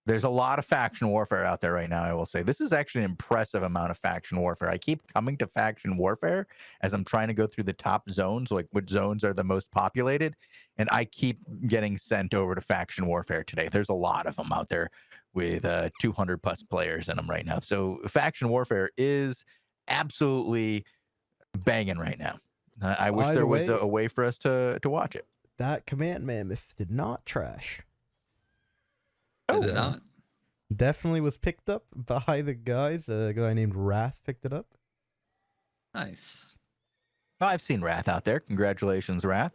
There's a lot of faction warfare out there right now, I will say. This is actually an impressive amount of faction warfare. I keep coming to faction warfare as I'm trying to go through the top zones, like which zones are the most populated, and I keep getting sent over to faction warfare today. There's a lot of them out there with 200 plus players in them right now. So faction warfare is absolutely banging right now. I wish there was a way for us to watch it. That command mammoth did not trash. Did it not? Definitely was picked up by the guys. A guy named Wrath picked it up. Nice. Oh, I've seen Wrath out there. Congratulations, Wrath.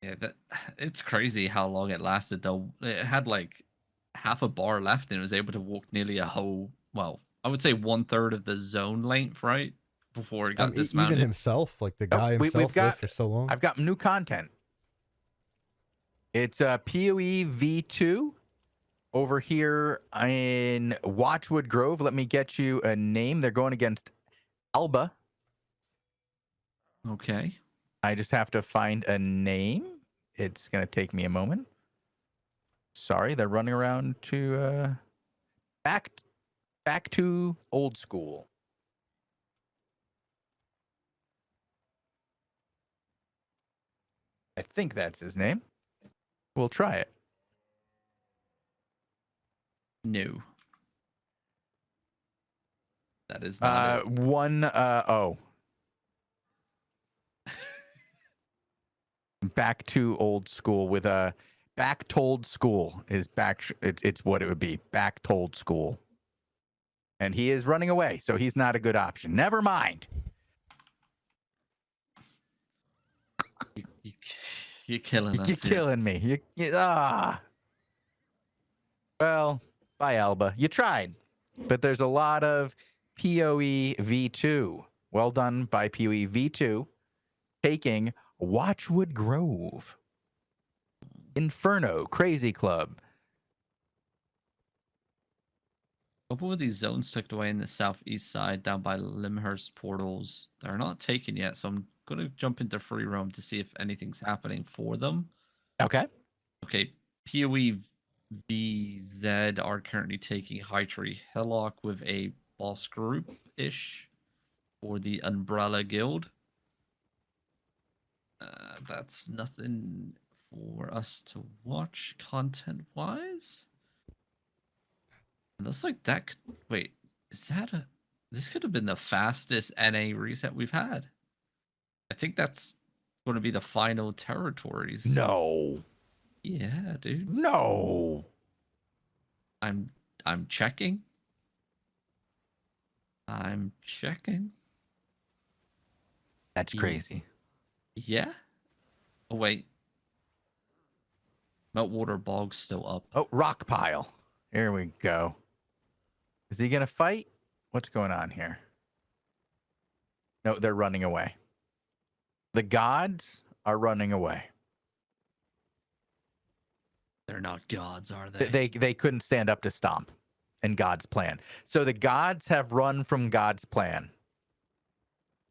Yeah, it's crazy how long it lasted though. It had like half a bar left and it was able to walk nearly a whole, well, I would say 1/3 of the zone length, right? Before it got dismounted. Even himself, like the guy himself lived for so long. I've got new content. It's PoE V2 over here in Watchwood Grove. Let me get you a name. They're going against Alba. Okay. I just have to find a name. It's going to take me a moment. Sorry, they're running around to back to old school. I think that's his name. We'll try it. No. That is not it. Back to old school with a back told school is back. It's what it would be. Back told school. And he is running away, so he's not a good option. Never mind. You're killing us. You're killing me. Well, bye, Alba. You tried, but there's a lot of PoE V2. Well done by PoE V2, taking Watchwood Grove, Inferno, Crazy Club. A couple of these zones tucked away in the southeast side, down by Limhurst portals, they're not taken yet, so I'm gonna jump into free roam to see if anything's happening for them. Okay. Okay. PoE VZ are currently taking High Tree Hillock with a boss group ish for the Umbrella Guild. That's nothing for us to watch content wise. It looks like that. Wait, is that a? This could have been the fastest NA reset we've had. I think that's going to be the final territories. No. Yeah, dude. No. I'm checking. I'm checking. That's crazy. Yeah. Oh wait. Meltwater Bog's still up. Oh, rock pile. Here we go. Is he gonna fight? What's going on here? No, they're running away. The gods are running away. They're not gods, are they? They couldn't stand up to Stomp and God's plan. So the gods have run from God's plan.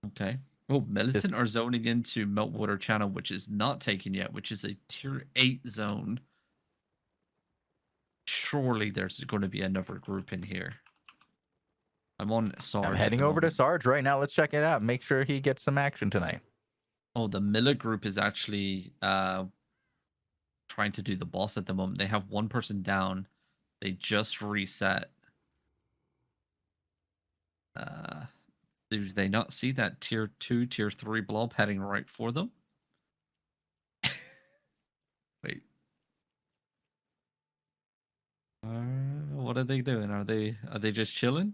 Okay. Oh, Militant are zoning into Meltwater Channel, which is not taken yet, which is a tier 8 zone. Surely there's going to be another group in here. I'm on Sarge. I'm heading over to Sarge right now. Let's check it out. Make sure he gets some action tonight. Oh, the Miller group is actually trying to do the boss at the moment. They have one person down. They just reset. Do they not see that tier 2, tier 3 blob heading right for them? Wait. What are they doing? Are they just chilling?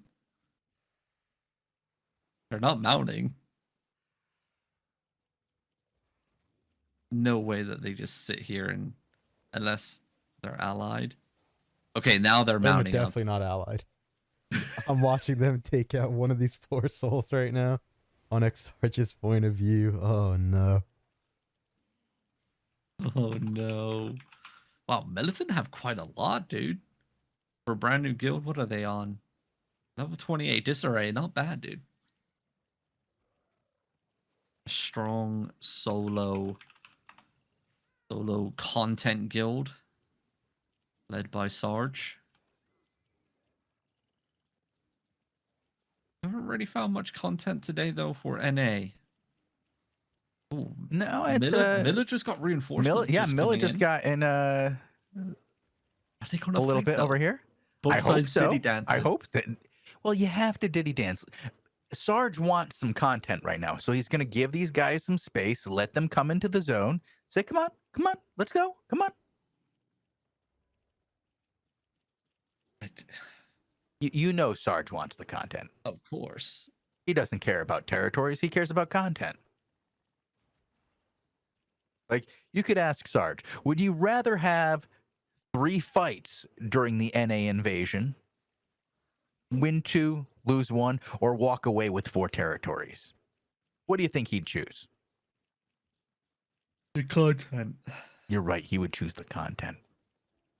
They're not mounting. No way that they just sit here and unless they're allied. Okay, now they're mounting. They're definitely not allied. I'm watching them take out one of these poor souls right now on Xarch's point of view. Oh no. Oh no. Wow, Militant have quite a lot, dude. For a brand new guild, what are they on? Level 28 disarray, not bad, dude. Strong solo content guild led by Sarge. Haven't really found much content today though for NA. Ooh, No, it's Miller just got reinforcements. Miller just got in Are they gonna a little fight, bit though? over here. Both I hope sides so. diddy dancing. I hope that. Well, you have to diddy dance. Sarge wants some content right now, so he's gonna give these guys some space, let them come into the zone. Say, come on, let's go, come on. You know Sarge wants the content. Of course. He doesn't care about territories. He cares about content. Like, you could ask Sarge, would you rather have 3 fights during the NA invasion, win 2, lose 1, or walk away with 4 territories? What do you think he'd choose? The content. You're right. He would choose the content.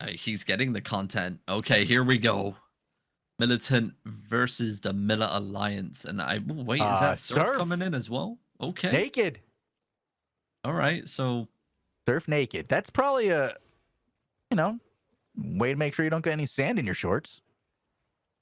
He's getting the content. Okay, here we go. Militant versus the Miller Alliance. And wait, is that Surf coming in as well? Okay. Naked. All right, so Surf naked. That's probably a, way to make sure you don't get any sand in your shorts.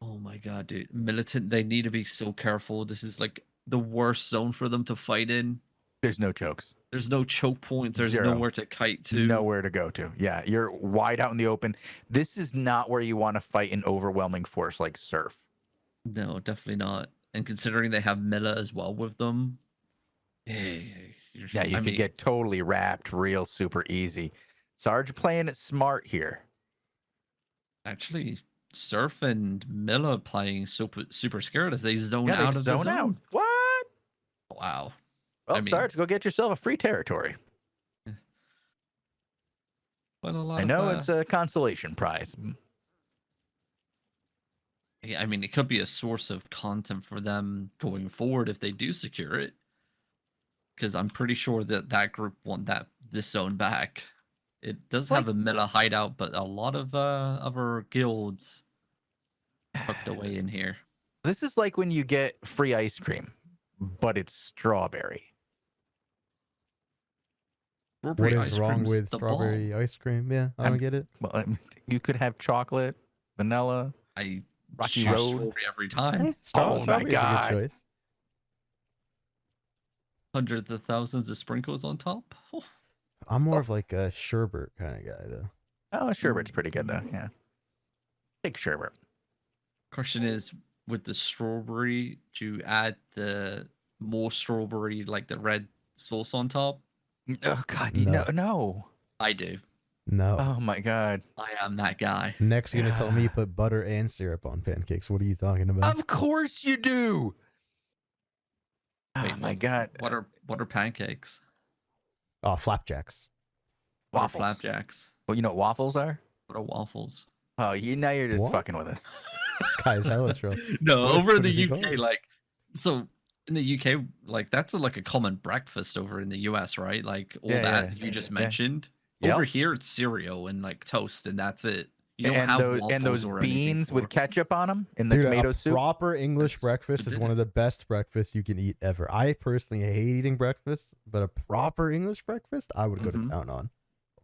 oh my god, dude. Militant, they need to be so careful. This is like the worst zone for them to fight in. There's no chokes. There's no choke points. There's 0. nowhere to kite to. Nowhere to go to. Yeah, you're wide out in the open. This is not where you want to fight an overwhelming force like Surf. No, definitely not. And considering they have Miller as well with them, yeah, you could get totally wrapped real super easy. Sarge playing it smart here. Actually, Surf and Miller playing super scared as they zone out of the zone. Out. What? Wow. Well, Sarge, go get yourself a free territory. But a lot I know it's a consolation prize. Yeah, I mean, it could be a source of content for them going forward if they do secure it. Because I'm pretty sure that group want this zone back. It does have a Miller hideout, but a lot of other guilds tucked away in here. This is like when you get free ice cream, but it's strawberry. What is wrong with strawberry ice cream? Yeah, I don't get it. Well, you could have chocolate, vanilla, Rocky Road strawberry every time. Oh my god! Is a good choice. Hundreds of thousands of sprinkles on top. Oh. I'm more of like a sherbet kind of guy, though. Oh, a sherbet's pretty good though. Yeah, take sherbet. Question is, with the strawberry, do you add the more strawberry, like the red sauce on top? Oh god, No. no. I do. No. Oh my god. I am that guy. Next, you're gonna tell me put butter and syrup on pancakes. What are you talking about? Of course you do. Wait, Oh my god. What are What are pancakes? Oh, flapjacks. What are Waffles. flapjacks? Well, you know what waffles are? What are waffles? Oh, now you're just What? fucking with us. This guy's hella troll. No, What- over in what the is he UK, talking? like, so in the UK, like that's like a common breakfast over in the US, right? Like all Yeah, that yeah, you just yeah. mentioned. Yep. Over here, it's cereal and like toast, and that's it. You don't And have those waffles or anything beans for- with ketchup on them in the Dude, tomato a soup. proper English That's breakfast is good. one of the best breakfasts you can eat ever. I personally hate eating breakfast, but a proper English breakfast, I would go to Mhm. town on.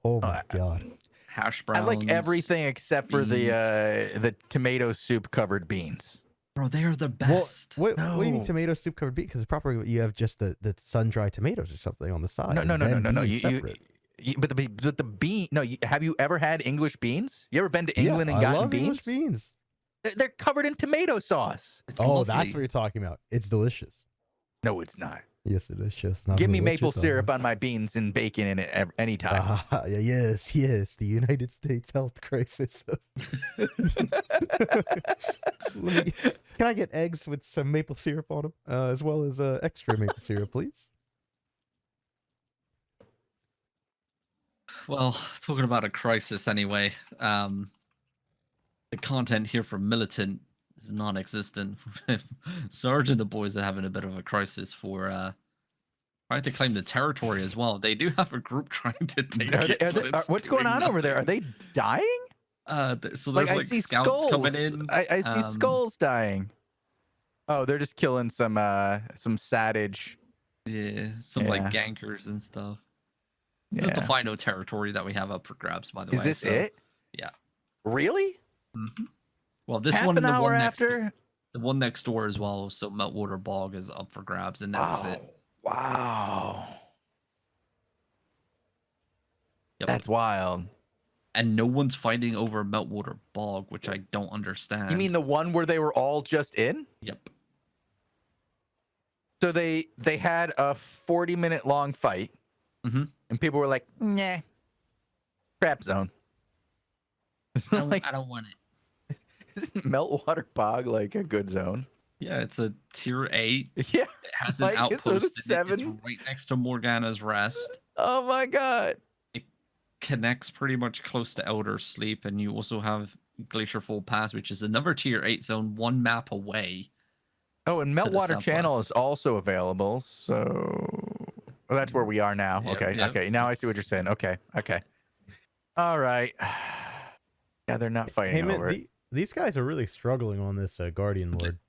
Oh my god. hash I browns. like everything except for the tomato soup covered beans. Bro, they are the Well, best. what do you mean No. tomato soup covered beans? Because proper you have just the sun-dried tomatoes or something on the side. No, no, and no, no, then no, no. beans separate. But the bean. No, have you ever had English beans? You ever been to Yeah, England and I gotten love English beans? beans. They're covered in tomato sauce. It's Oh, lovely. that's what you're talking about. It's delicious. No, it's not. Yes, it is. Just not Give me what you're maple talking syrup about. on my beans and bacon in it anytime. Yes, the United States health crisis. Can I get eggs with some maple syrup on them, as well as extra maple syrup, please? Well, talking about a crisis anyway, the content here for Militant is non-existent. Sarge and the boys are having a bit of a crisis for trying to claim the territory as well. They do have a group trying to take it. but it's What's going doing on over there? Are nothing. they dying? So Like there's I like see scouts skulls. coming in. I see skulls dying. Oh, they're just killing some Sadage. Yeah, some like gankers and stuff. This is the Yeah. final territory that we have up for grabs, by the way. Is this so- it? Yeah. Really? Mhm. Well, this Half one an and the hour one after? the one next door as well. So Meltwater Bog is up for grabs, and that's it. Wow. Yep. That's wild. And no one's fighting over Meltwater Bog, which I don't understand. You mean the one where they were all just in? Yep. So they had a 40-minute long fight, Mhm. and people were like, "Nah, crap zone." Like, I don't want it. isn't Meltwater Bog like a good zone? Yeah, it's a tier 8. Yeah. It has an Like, it's a outpost. in it. 7. It's right next to Morgana's Rest. Oh my god. Connects pretty much close to Elder Sleep, and you also have Glacier Fall Pass, which is another tier 8 zone, one map away. Oh, and the Meltwater Channel southwest. is also available. So well, that's where we are now. Yep, Okay. yep. Okay. Now I see what you're saying. Okay. Okay. All right. Yeah, they're not fighting Hey, man, over it. these guys are really struggling on this Guardian Lord.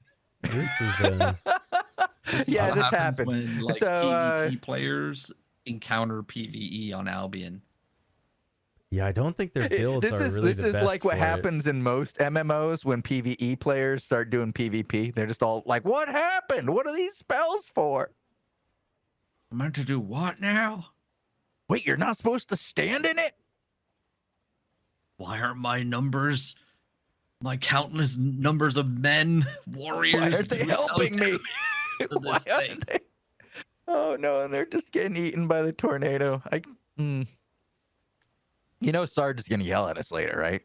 This is Yeah, What this happens happens. when like So, PvP players encounter PvE on Albion. yeah. I don't think their builds This are is really this the is best like what for it. happens in most MMOs when PvE players start doing PvP. They're just all like, "What happened? What are these spells for?" I'm meant to do what now? Wait, you're not supposed to stand in it? Why aren't my numbers, my countless numbers of men, warriors, Why aren't they doing helping me? to Why this aren't they? Oh no, and they're just getting eaten by the tornado. You know, Sarge is gonna yell at us later, right?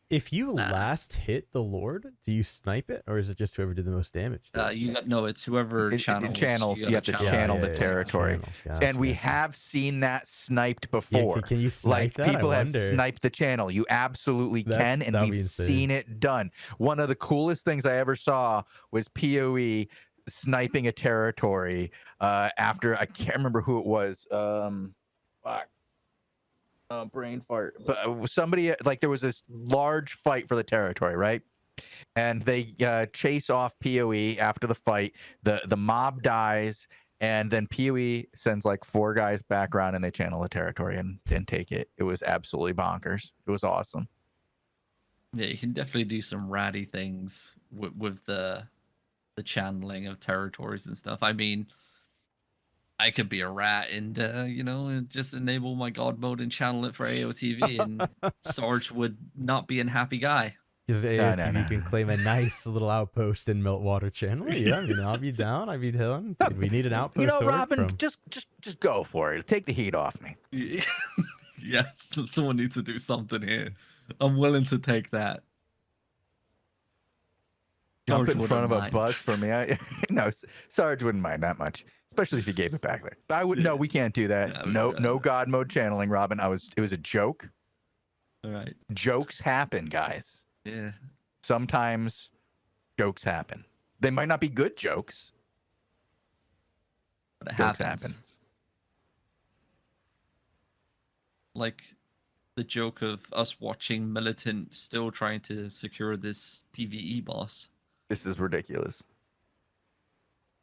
If you Nah. last hit the Lord, do you snipe it, or is it just whoever did the most damage? to it? You got no. It's whoever It channels. channels, you have to gotta channel the territory. channel. And we Gotcha. have seen that sniped Yeah, before. can you snipe Like that? people I have wonder. sniped the channel. You absolutely can, and that'd we've be insane. seen it done. One of the coolest things I ever saw was PoE sniping a territory after I can't remember who it was. Fuck. Brain fart. But somebody like there was this large fight for the territory, right? And they chase off PoE after the fight. The mob dies, and then PoE sends like 4 guys back around, and they channel the territory and take it. It was absolutely bonkers. It was awesome. Yeah, you can definitely do some ratty things with the channeling of territories and stuff. I mean, I could be a rat and and just enable my god mode and channel it for AOTV, and Sarge would not be an happy guy. Because No, AOTV no, can no. claim a nice little outpost in Meltwater Channel. Yeah, I mean, I'll be down. I'd be down. We need an outpost You know, to work Robin, from. just go for it. Take the heat off me. Yes, someone needs to do something here. I'm willing to take that. Jump Sarge in front of wouldn't a mind. bus for me. No, Sarge wouldn't mind that much. especially if you gave it back there. I would no, we can't do that. Yeah, No God mode channeling, Robin. It was a joke. All right. Jokes happen, guys. Yeah. Sometimes jokes happen. They might not be good jokes. But it Jokes happens. happens. Like the joke of us watching Militant still trying to secure this PvE boss. This is ridiculous.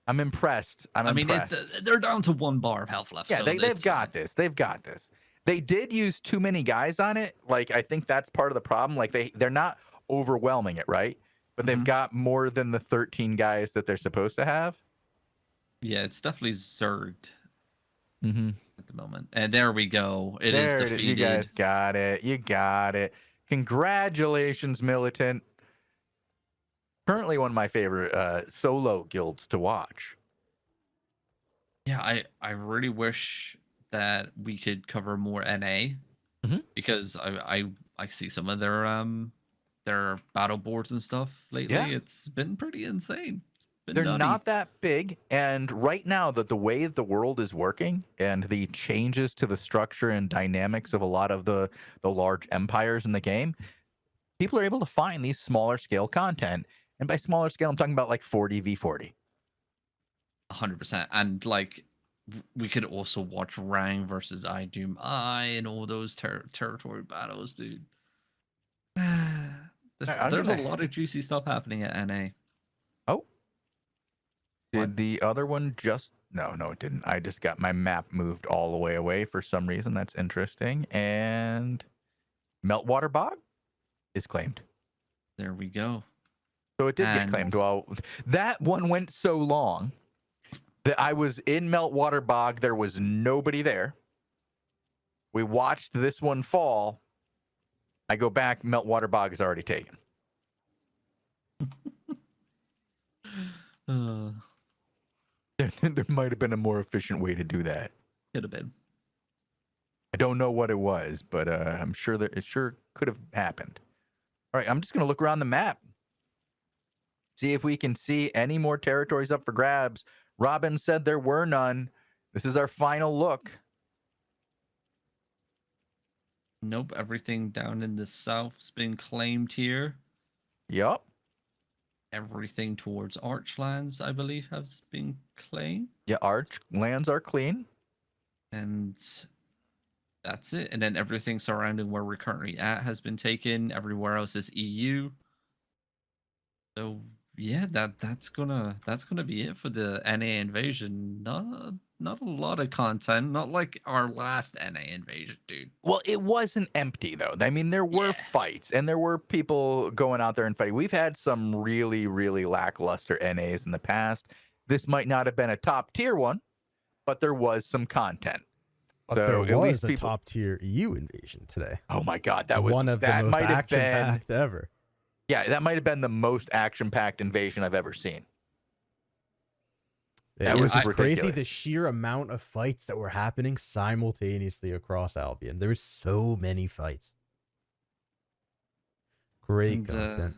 I'm impressed. I'm impressed. They're down to 1 bar of health left. Yeah, so they've got this. They've got this. They did use too many guys on it. Like, I think that's part of the problem. Like, they're not overwhelming it, right? But they've got more than the 13 guys that they're supposed to have. Yeah, it's definitely zerged Mm-hmm. at the moment. And there we go. It There is defeated. You guys got it. You got it. Congratulations, Militant. Currently one of my favorite solo guilds to watch. Yeah, I really wish that we could cover more NA because I see some of their battle boards and stuff lately. Yeah. It's been pretty insane. They're not that big, and right now the way the world is working and the changes to the structure and dynamics of a lot of the large empires in the game, people are able to find these smaller scale content. And by smaller scale, I'm talking about like 40v40. 100%. And like we could also watch Rang versus I Doom I and all those territory battles, dude. There's a lot of juicy stuff happening at NA. Oh. Did the other one just... No, it didn't. I just got my map moved all the way away for some reason. That's interesting. And Meltwater Bog is claimed. There we go. So it did get claimed. Well, that one went so long that I was in Meltwater Bog. There was nobody there. We watched this one fall. I go back. Meltwater Bog is already taken. There might have been a more efficient way to do that. Could have been. I don't know what it was, but I'm sure that it sure could have happened. All right, I'm just going to look around the map. See if we can see any more territories up for grabs. Robin said there were none. This is our final look. Nope, everything down in the south's been claimed here. Yup. Everything towards Archlands, I believe, has been claimed. Yeah, Archlands are clean. And that's it. And then everything surrounding where we're currently at has been taken. Everywhere else is EU. So yeah, that's gonna be it for the NA invasion. Not a lot of content, not like our last NA invasion, dude. Well, it wasn't empty though. I mean, there were fights and there were people going out there and fighting. We've had some really, really lackluster NAs in the past. This might not have been a top tier one, but there was some content. But So, there at was least a people- top tier EU invasion today. Oh my God, that was one of the that most might have action been packed ever. Yeah, that might have been the most action-packed invasion I've ever seen. It was just crazy ridiculous. the sheer amount of fights that were happening simultaneously across Albion. There were so many fights. Great content.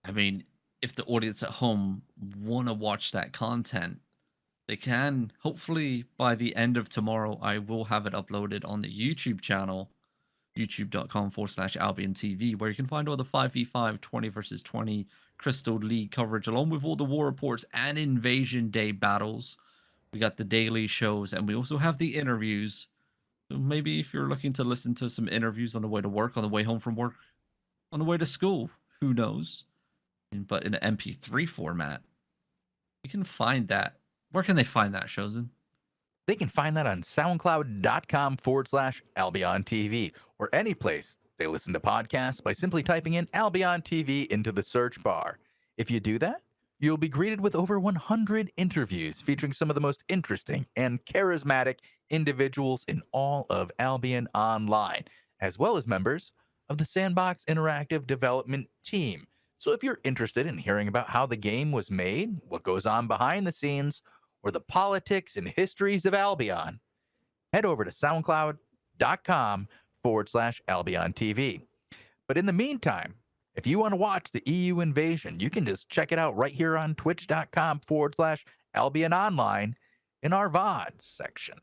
I mean, if the audience at home want to watch that content, they can. Hopefully, by the end of tomorrow, I will have it uploaded on the YouTube channel, youtube.com/Albion TV, where you can find all the 5v5, 20 versus 20 Crystal League coverage, along with all the war reports and Invasion Day battles. We got the daily shows, and we also have the interviews. So maybe if you're looking to listen to some interviews on the way to work, on the way home from work, on the way to school, who knows? But in an MP3 format, you can find that. Where can they find that, Shozen? They can find that on soundcloud.com/Albion TV or any place they listen to podcasts by simply typing in Albion TV into the search bar. If you do that, you'll be greeted with over 100 interviews featuring some of the most interesting and charismatic individuals in all of Albion Online, as well as members of the Sandbox Interactive Development Team. So if you're interested in hearing about how the game was made, what goes on behind the scenes, or the politics and histories of Albion, head over to soundcloud.com/Albion TV. But in the meantime, if you want to watch the EU invasion, you can just check it out right here on twitch.com/Albion Online. in our VODs section.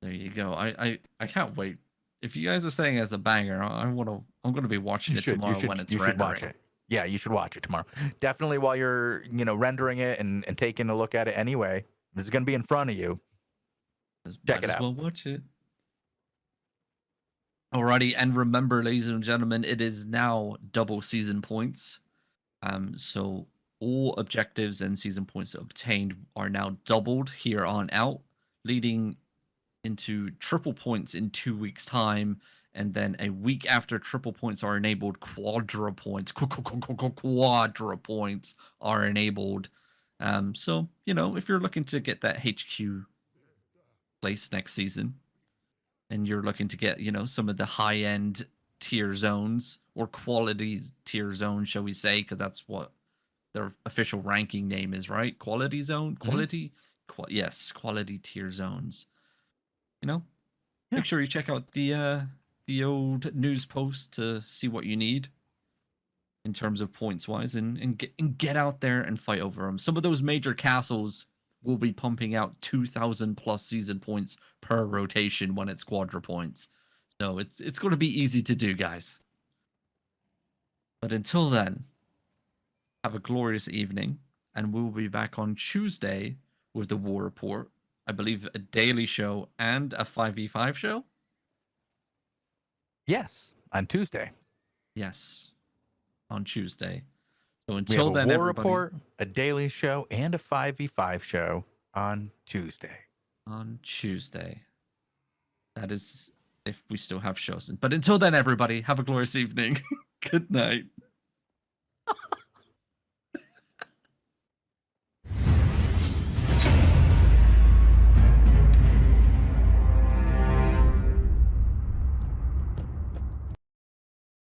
There you go. I can't wait. If you guys are saying it's a banger, I'm gonna be watching it tomorrow when it's rendering. Watch it. Yeah, you should watch it tomorrow. Definitely while you're, rendering it and taking a look at it anyway. This is gonna be in front of you. Check it out. Well, watch it. Alrighty, and remember, ladies and gentlemen, it is now double season points. So all objectives and season points obtained are now doubled here on out, leading into triple points in 2 weeks' time, and then a week after triple points are enabled, quadra points are enabled. So if you're looking to get that HQ place next season, and you're looking to get some of the high-end tier zones or quality tier zones, shall we say, because that's what their official ranking name is, right? Quality zone, quality, yes, quality tier zones. Make sure you check out the old news post to see what you need in terms of points wise, and get out there and fight over them. Some of those major castles will be pumping out 2,000 plus season points per rotation when it's quadra points. So it's going to be easy to do, guys. But until then, have a glorious evening, and we'll be back on Tuesday with the War Report. I believe a daily show and a 5v5 show. Yes, on Tuesday. Yes, on Tuesday. So until then, War Report, a daily show, and a 5v5 show on Tuesday. On Tuesday. That is if we still have shows. But until then, everybody, have a glorious evening. Good night.